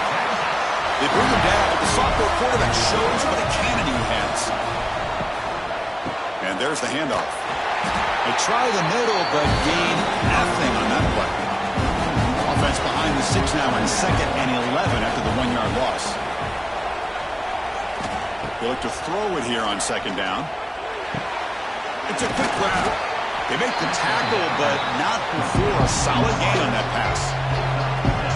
They bring him down, but the sophomore quarterback shows what a cannon he has. And there's the handoff. They try the middle, but gain nothing on that play. Offense behind the 6 now on 2nd and 11 after the 1-yard loss. They look to throw it here on 2nd down. It's a quick grab. They make the tackle, but not before a solid gain on that pass.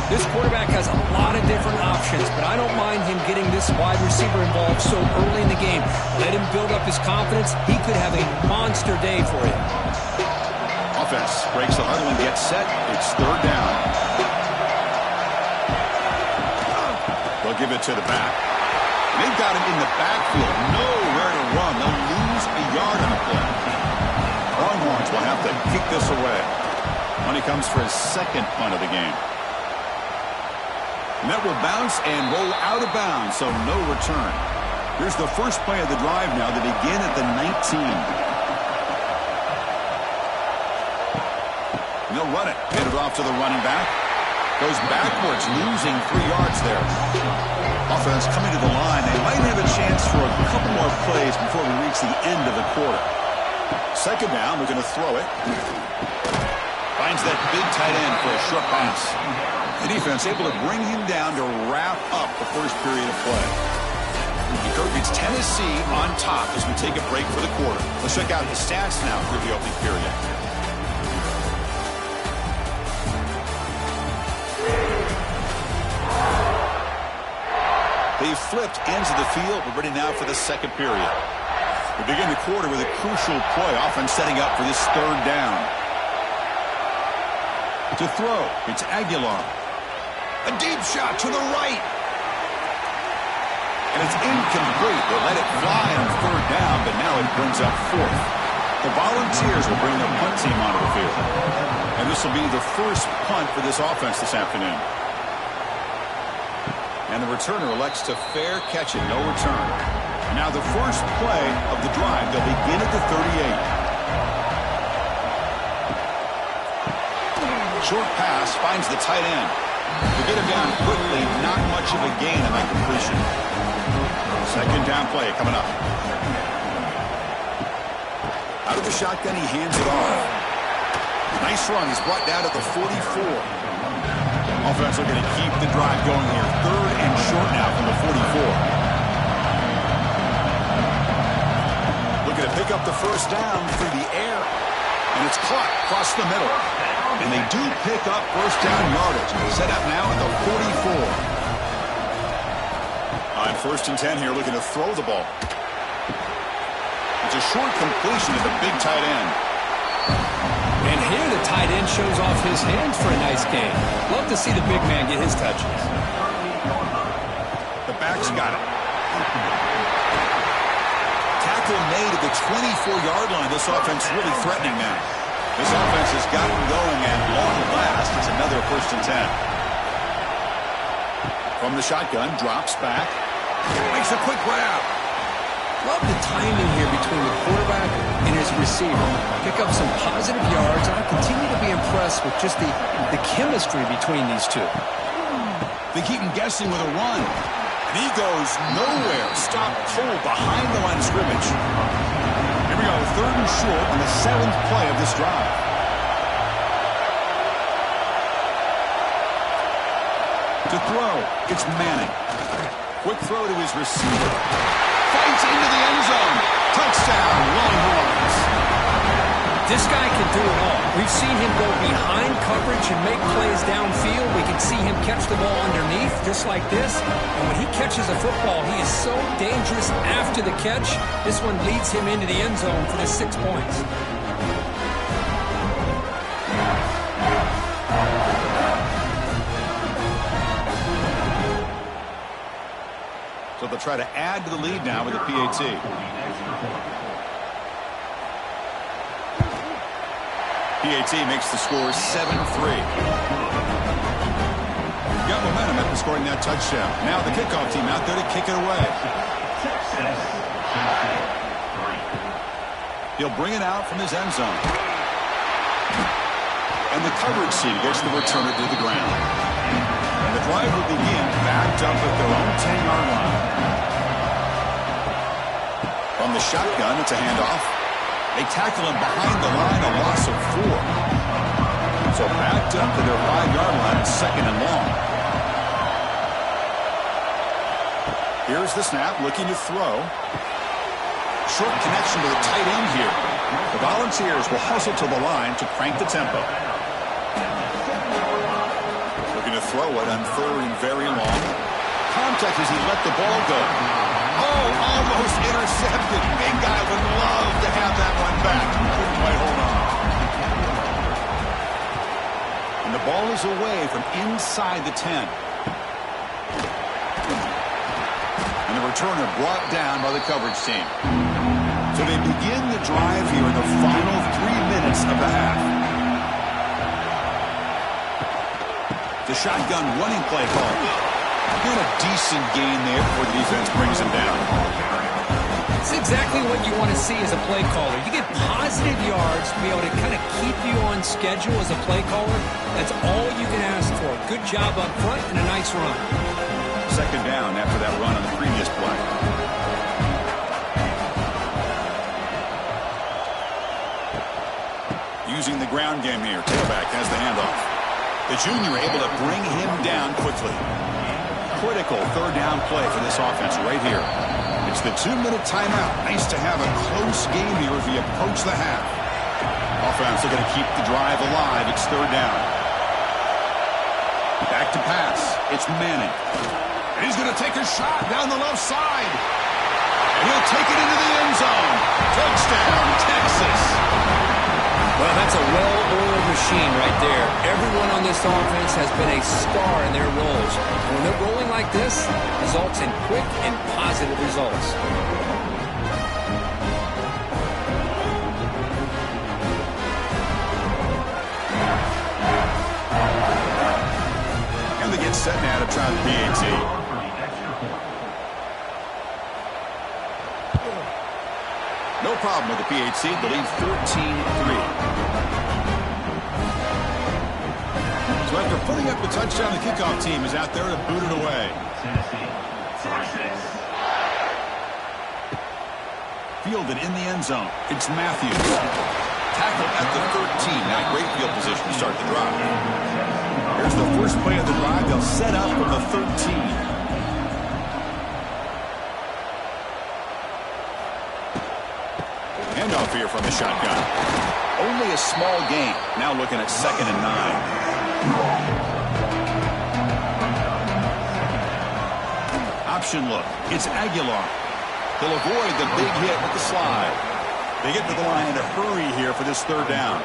This quarterback has a lot of different options, but I don't mind him getting this wide receiver involved so early in the game. Let him build up his confidence. He could have a monster day for you. Offense breaks the huddle and gets set. It's 3rd down. They'll give it to the back. They've got him in the backfield. Nowhere to run. They'll lose a yard on the play. Longhorns will have to kick this away when he comes for his 2nd punt of the game. And that will bounce and roll out of bounds, so no return. Here's the first play of the drive now. They begin at the 19. And they'll run it. Get it off to the running back. Goes backwards, losing 3 yards there. Offense coming to the line. They might have a chance for a couple more plays before we reach the end of the quarter. 2nd down, we're going to throw it. Finds that big tight end for a short pass. The defense able to bring him down to wrap up the first period of play. It's Tennessee on top as we take a break for the quarter. Let's check out the stats now through the opening period. They flipped ends of the field. We're ready now for the 2nd period. We begin the quarter with a crucial play. Offense setting up for this 3rd down. To throw, it's Aguilar. A deep shot to the right. And it's incomplete. They let it fly on 3rd down, but now it brings up 4th. The Volunteers will bring their punt team onto the field. And this will be the first punt for this offense this afternoon. And the returner elects to fair catch it, no return. And now the first play of the drive. They'll begin at the 38. Short pass finds the tight end. To get him down quickly, not much of a gain on that completion. 2nd down play coming up. Out of the shotgun, he hands it off. Nice run. He's brought down at the 44. Offense looking to keep the drive going here. 3rd and short now from the 44. Looking to pick up the first down through the air. And it's caught across the middle. And they do pick up first down yardage. Set up now at the 44. On 1st and 10 here, looking to throw the ball. It's a short completion to the big tight end. And here the tight end shows off his hands for a nice game. Love to see the big man get his touches. The back's got it. Tackle made at the 24-yard line. This offense really threatening now. This offense has gotten going, and long last, it's another 1st and 10. From the shotgun, drops back. Makes a quick grab. Love the timing here between the quarterback and his receiver. Pick up some positive yards, and I continue to be impressed with just the chemistry between these two. They keep him guessing with a run. And he goes nowhere. Stop cold behind the line of scrimmage. Here we go, 3rd and short on the 7th play of this drive. To throw, it's Manning. Quick throw to his receiver. Fights into the end zone. Touchdown, Longhorns. This guy can do it all. We've seen him go behind coverage and make plays downfield. We can see him catch the ball underneath, just like this. And when he catches a football, he is so dangerous after the catch. This one leads him into the end zone for the 6 points. So they'll try to add to the lead now with a PAT. PAT makes the score 7-3. Got momentum after scoring that touchdown. Now the kickoff team out there to kick it away. He'll bring it out from his end zone. And the coverage team gets the returner to the ground. And the drive will begin backed up at their own 10-yard line. From the shotgun, it's a handoff. They tackle him behind the line, a loss of 4. So backed up to their 5-yard line, 2nd and long. Here's the snap, looking to throw. Short connection to the tight end here. The Volunteers will hustle to the line to crank the tempo. Looking to throw it on 3rd and very long. Contact as he let the ball go. Oh, almost intercepted. Big guy would love to have that one back. Couldn't quite hold on. And the ball is away from inside the 10. And the returner brought down by the coverage team. So they begin the drive here in the final 3 minutes of the half. The shotgun running play call. Got a decent gain there before the defense brings him down. It's exactly what you want to see as a play caller. You get positive yards to be able to kind of keep you on schedule as a play caller. That's all you can ask for. Good job up front and a nice run. 2nd down after that run on the previous play. Using the ground game here. Tailback has the handoff. The junior able to bring him down quickly. Critical 3rd down play for this offense right here. It's the 2-minute timeout. Nice to have a close game here as we approach the half. Offense looking to keep the drive alive. It's 3rd down. Back to pass. It's Manning. And he's going to take a shot down the left side. And he'll take it into the end zone. Touchdown, Texas. Well, that's a well-oiled machine right there. Everyone on this offense has been a star in their roles. And when they're rolling like this, results in quick and positive results. And they get set now to try the PAT. No problem with the PAT. The lead 14-3. So after putting up the touchdown, the kickoff team is out there to boot it away. Fielded in the end zone. It's Matthews. Tackled at the 13. Now great field position to start the drive. Here's the first play of the drive. They'll set up from the 13. Handoff here from the shotgun. Only a small gain. Now looking at 2nd and 9. Option look. It's Aguilar. He'll avoid the big hit with the slide. They get to the line in a hurry here for this 3rd down.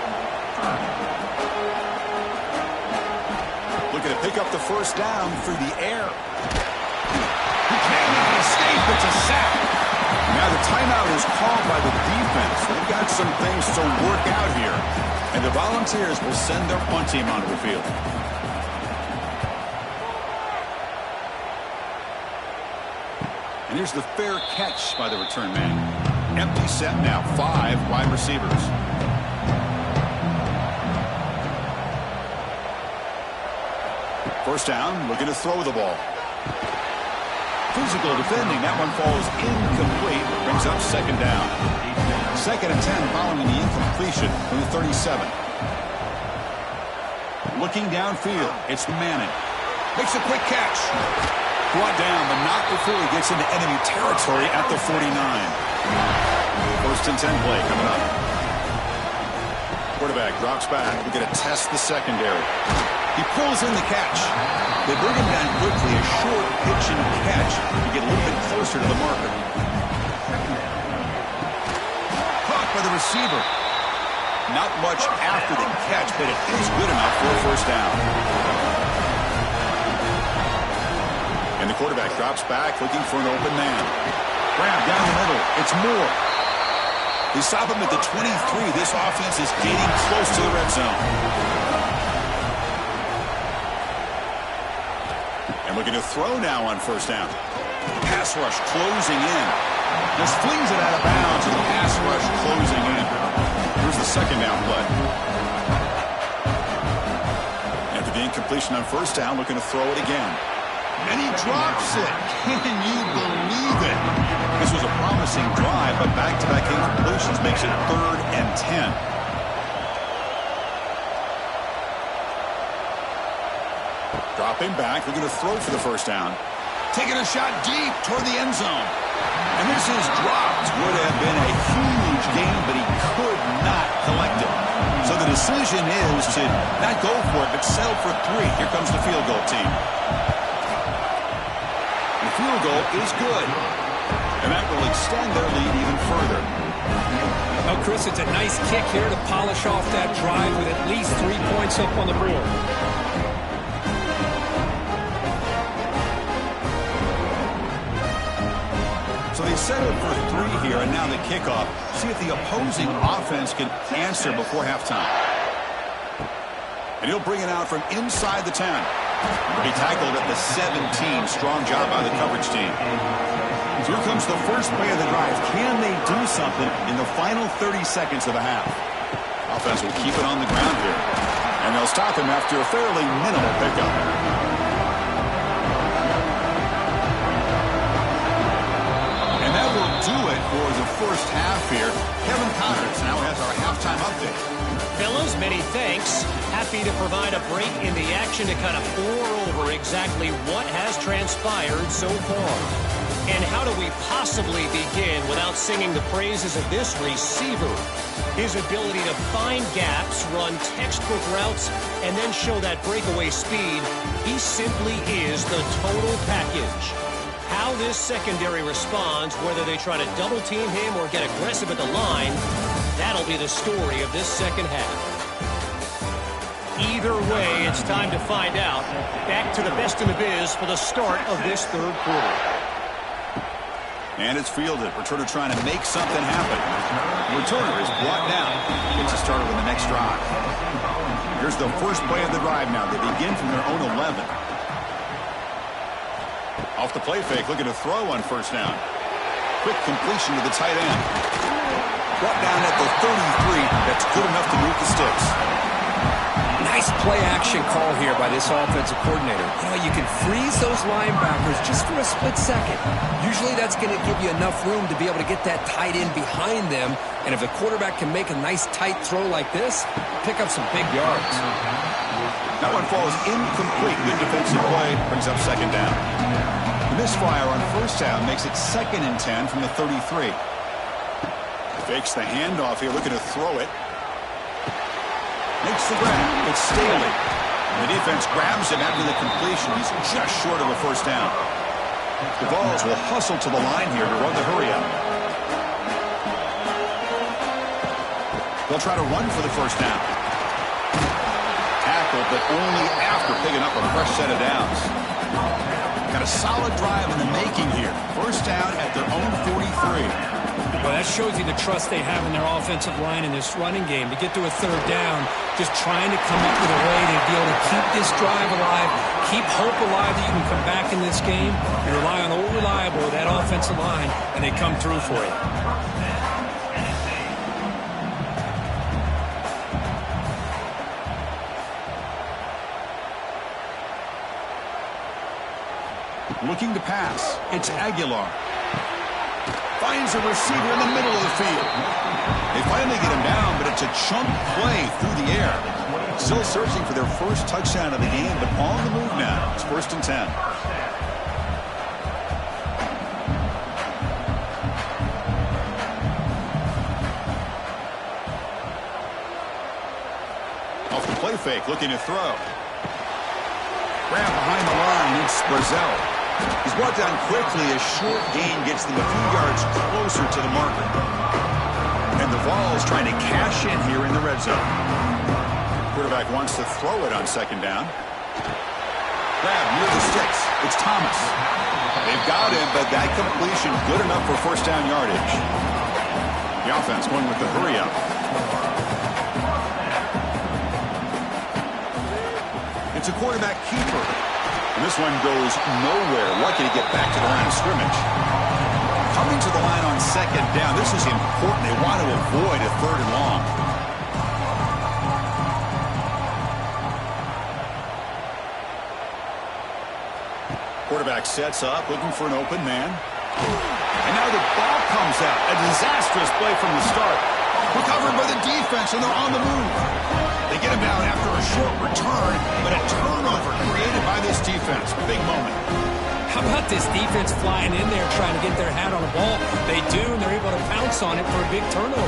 Looking to pick up the 1st down through the air. He cannot escape. It's a sack. Now the timeout is called by the defense. They've got some things to work out here. And the Volunteers will send their punt team onto the field. And here's the fair catch by the return man. Empty set now. 5 wide receivers. First down, looking to throw the ball. Physical defending. That one falls incomplete. Brings up second down. 2nd and 10 following the incompletion from the 37. Looking downfield. It's Manning. Makes a quick catch. Brought down, but not before he gets into enemy territory at the 49. 1st and 10 play coming up. Quarterback drops back. We're going to test the secondary. He pulls in the catch. They bring him down quickly. A short pitch and catch to get a little bit closer to the marker. Caught by the receiver. Not much after the catch, but it is good enough for a first down. And the quarterback drops back, looking for an open man. Grab down the middle. It's Moore. They stop him at the 23. This offense is getting close to the red zone. And looking to throw now on first down. Pass rush closing in. Just flings it out of bounds, and the pass rush closing in. Here's the second down play. After the incompletion on first down, looking to throw it again. And he drops it. Can you believe it? This was a promising drive, but back-to-back incompletions makes it 3rd and 10. Dropping back, looking to throw for the first down. Taking a shot deep toward the end zone. And this is dropped. Would have been a huge gain, but he could not collect it. So the decision is to not go for it, but settle for 3. Here comes the field goal team. The field goal is good. And that will extend their lead even further. Well, Chris, it's a nice kick here to polish off that drive with at least 3 points up on the board. So they settled for 3 here, and now the kickoff. See if the opposing offense can answer before halftime. And he'll bring it out from inside the 10. He'll be tackled at the 17. Strong job by the coverage team. So here comes the first play of the drive. Can they do something in the final 30 seconds of the half? Offense will keep it on the ground here. And they'll stop him after a fairly minimal pickup. And that will do it for the first half here. Kevin Connors now has our halftime update. Fellas, many thanks. Happy to provide a break in the action to kind of pour over exactly what has transpired so far. And how do we possibly begin without singing the praises of this receiver? His ability to find gaps, run textbook routes, and then show that breakaway speed. He simply is the total package. How this secondary responds, whether they try to double team him or get aggressive at the line, that'll be the story of this second half. Either way, it's time to find out. Back to the best in the biz for the start of this third quarter. And it's fielded. Returner trying to make something happen. Returner is brought down. Gets us started with the next drive. Here's the first play of the drive now. They begin from their own 11. Off the play fake, looking to throw on first down. Quick completion to the tight end. Brought down at the 33. That's good enough to move the sticks. Nice play-action call here by this offensive coordinator. You know, you can freeze those linebackers just for a split second. Usually that's going to give you enough room to be able to get that tight end behind them. And if the quarterback can make a nice tight throw like this, pick up some big yards. That one falls incomplete. Good defensive play. Brings up second down. The misfire on first down makes it 2nd and 10 from the 33. Fakes the handoff here, looking to throw it. Makes the grab. It's Staley. The defense grabs him after the completion. He's just short of a first down. The Vols will hustle to the line here to run the hurry up. They'll try to run for the first down. Tackled, but only after picking up a fresh set of downs. Got a solid drive in the making here. First down at their own 43. Well, that shows you the trust they have in their offensive line in this running game. To get to a third down, just trying to come up with a way to be able to keep this drive alive, keep hope alive that you can come back in this game. You rely on old reliable, that offensive line, and they come through for you. Looking to pass. It's Aguilar. Finds a receiver in the middle of the field. They finally get him down, but it's a chunk play through the air. Still searching for their first touchdown of the game, but on the move now. It's 1st and 10. Off the play fake, looking to throw. Grab behind the line, it's Brazzell. He's brought down quickly. A short gain gets them a few yards closer to the marker. And the Vols trying to cash in here in the red zone. Quarterback wants to throw it on 2nd down. Grab near the sticks. It's Thomas. They've got him, but that completion good enough for 1st down yardage. The offense going with the hurry up. It's a quarterback keeper. And this one goes nowhere. Lucky to get back to the line of scrimmage. Coming to the line on 2nd down. This is important. They want to avoid a 3rd and long. Quarterback sets up, looking for an open man. And now the ball comes out. A disastrous play from the start. Recovered by the defense, and they're on the move. They get him down after a short return, but a turnover created by this defense. Big moment. How about this defense flying in there trying to get their hat on the ball? They do, and they're able to pounce on it for a big turnover.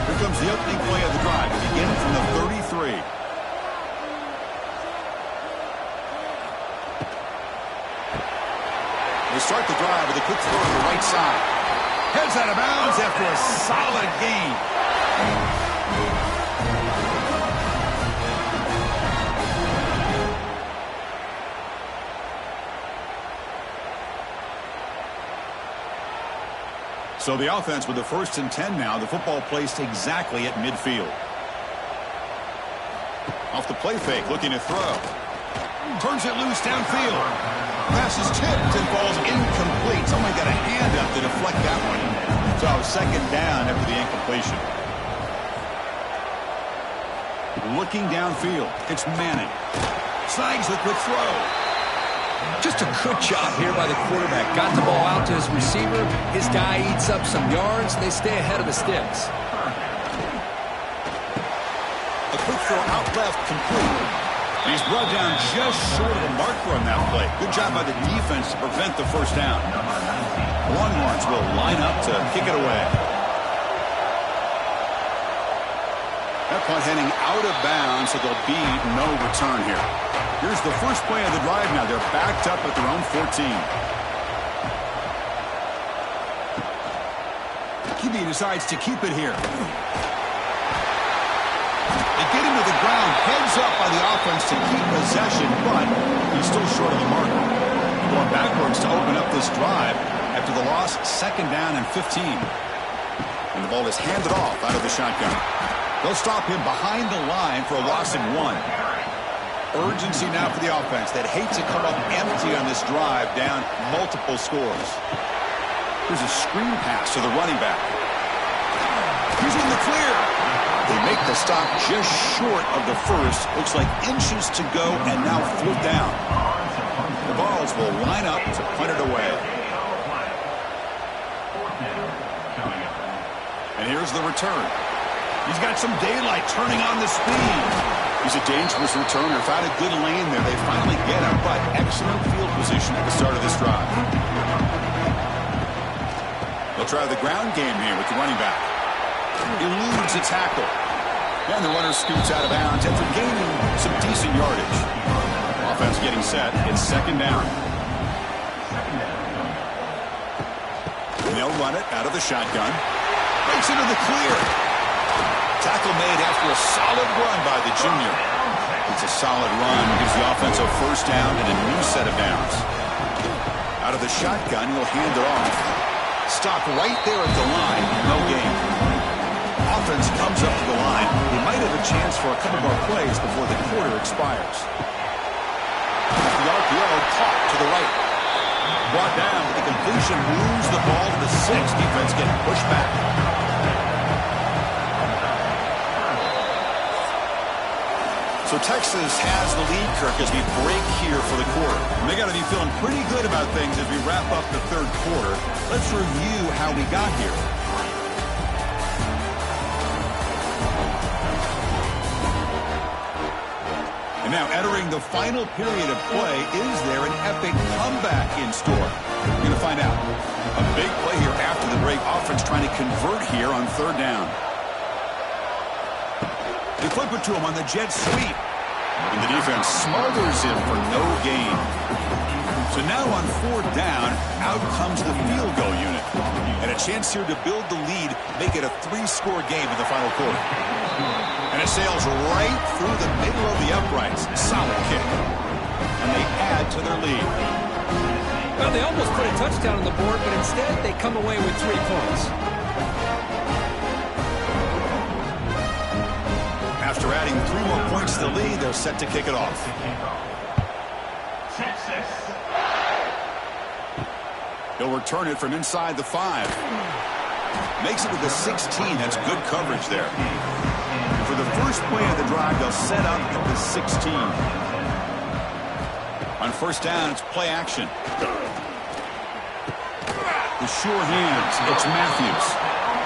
Here comes the opening play of the drive. Begin from the 33. They start the drive with a quick throw to the right side. Heads out of bounds after a solid gain. So the offense with the 1st and 10 now. The football placed exactly at midfield. Off the play fake, looking to throw. Turns it loose downfield. Pass is tipped and falls incomplete. Someone got a hand up to deflect that one. So 2nd down after the incompletion. Looking downfield. It's Manning. Snags the quick throw. Just a good job here by the quarterback. Got the ball out to his receiver. His guy eats up some yards. They stay ahead of the sticks. A quick throw out left, complete. And he's brought down just short of the marker on that play. Good job by the defense to prevent the 1st down. Longhorns will line up to kick it away. That punt heading out of bounds, so there'll be no return here. Here's the first play of the drive now. They're backed up at their own 14. QB decides to keep it here. They get him to the ground, heads up by the offense to keep possession, but he's still short of the mark. Going backwards to open up this drive after the loss, 2nd down and 15. And the ball is handed off out of the shotgun. They'll stop him behind the line for a loss of 1. Urgency now for the offense. They'd hate to come up empty on this drive, down multiple scores. Here's a screen pass to the running back. He's in the clear. They make the stop just short of the 1st. Looks like inches to go, and now 4th down. The Vols will line up to punt it away. And here's the return. He's got some daylight turning on the speed. He's a dangerous returner. Found a good lane there. They finally get him, but excellent field position at the start of this drive. They'll try the ground game here with the running back. Eludes a tackle. And the runner scoots out of bounds after gaining some decent yardage. Offense getting set. It's 2nd down. And they'll run it out of the shotgun. Breaks into the clear. Tackle made after a solid run by the junior. It's a solid run. Gives the offense a first down and a new set of downs. Out of the shotgun, he'll hand it off. Stop right there at the line. No gain. Offense comes up to the line. He might have a chance for a couple more plays before the quarter expires. The RPO caught to the right. Brought down with the completion. Moves the ball to the 6. Defense getting pushed back. So Texas has the lead, Kirk, as we break here for the quarter. And they got to be feeling pretty good about things as we wrap up the third quarter. Let's review how we got here. And now entering the final period of play, is there an epic comeback in store? We're going to find out. A big play here after the break. Offense trying to convert here on third down. They flip it to him on the jet sweep. And the defense smothers him for no gain. So now on fourth down, out comes the field goal unit. And a chance here to build the lead, make it a 3-score game in the final quarter. And it sails right through the middle of the uprights. Solid kick. And they add to their lead. Well, they almost put a touchdown on the board, but instead they come away with 3 points. After adding 3 more points to the lead, they're set to kick it off. He'll return it from inside the 5. Makes it to the 16. That's good coverage there. For the first play of the drive, they'll set up at the 16. On first down, it's play action. The sure hands. It's Matthews.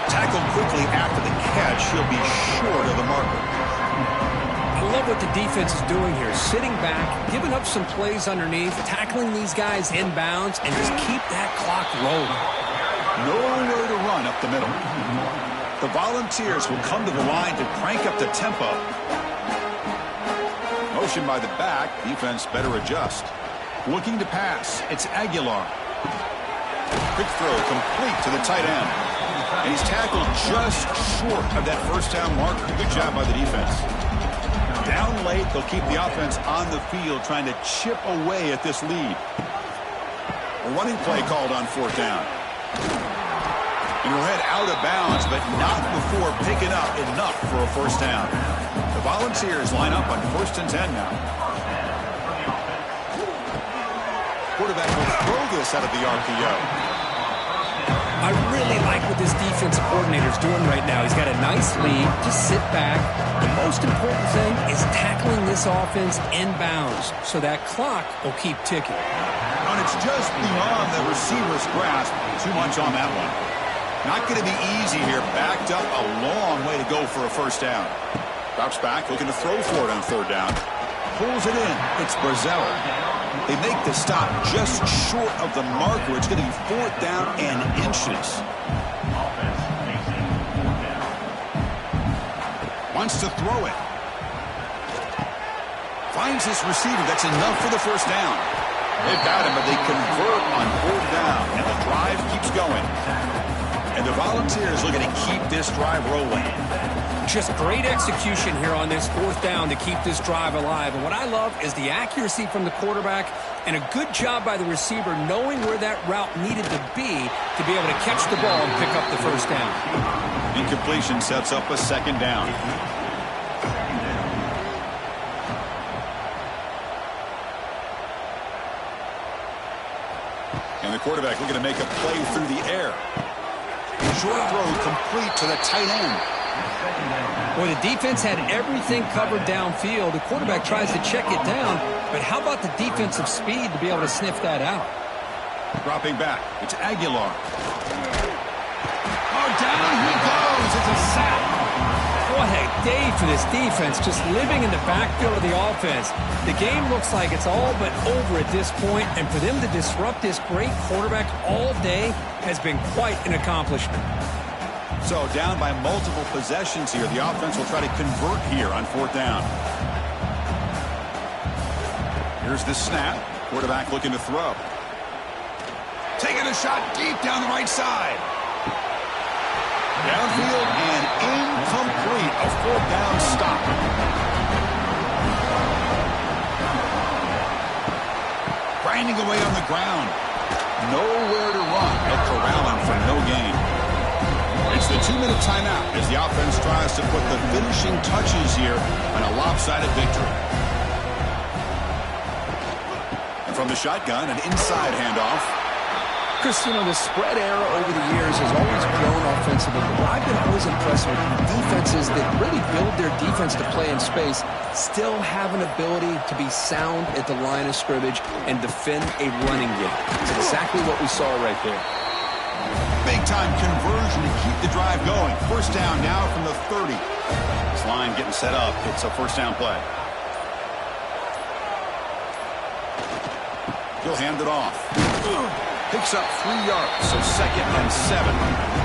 Tackled quickly after the catch. He'll be short of the marker. I love what the defense is doing here. Sitting back, giving up some plays underneath, tackling these guys inbounds, and just keep that clock rolling. Nowhere to run up the middle. The Volunteers will come to the line to crank up the tempo. Motion by the back. Defense better adjust. Looking to pass. It's Aguilar. Quick throw complete to the tight end. And he's tackled just short of that first down marker. Good job by the defense. Down late, they'll keep the offense on the field trying to chip away at this lead. A running play called on fourth down. And he'll head out of bounds, but not before picking up enough for a first down. The Volunteers line up on 1st and 10 now. Quarterback will throw this out of the RPO. I really like what this defensive coordinator is doing right now. He's got a nice lead. Just sit back. The most important thing is tackling this offense inbounds so that clock will keep ticking. And it's just beyond the receiver's grasp. Too much on that one. Not going to be easy here. Backed up a long way to go for a first down. Drops back, looking to throw for it on third down. Pulls it in. It's Brazzell. They make the stop just short of the marker. It's going to be 4th down and inches. Wants to throw it. Finds his receiver. That's enough for the first down. They got him, but they convert on 4th down. And the drive keeps going. And the Volunteers looking to keep this drive rolling. Just great execution here on this 4th down to keep this drive alive. And what I love is the accuracy from the quarterback and a good job by the receiver knowing where that route needed to be able to catch the ball and pick up the first down. Incompletion sets up a 2nd down. And the quarterback looking to make a play through the air. Short throw complete to the tight end. Well, the defense had everything covered downfield. The quarterback tries to check it down, but how about the defensive speed to be able to sniff that out? Dropping back. It's Aguilar. Oh, down he goes. It's a sack. What a day for this defense, just living in the backfield of the offense. The game looks like it's all but over at this point, and for them to disrupt this great quarterback all day has been quite an accomplishment. So down by multiple possessions here. The offense will try to convert here on 4th down. Here's the snap. Quarterback looking to throw. Taking a shot deep down the right side. Downfield and incomplete. A fourth down stop. Grinding away on the ground. Nowhere to run. They'll corral him for no gain. It's the 2-minute timeout as the offense tries to put the finishing touches here on a lopsided victory. And from the shotgun, an inside handoff. Chris, you know, the spread era over the years has always grown offensively, but I've been always impressed with defenses that really build their defense to play in space, still have an ability to be sound at the line of scrimmage and defend a running game. It's exactly what we saw right there. Big-time conversion to keep the drive going. First down now from the 30. This line getting set up. It's a first down play. He'll hand it off. Picks up 3 yards, so 2nd and 7.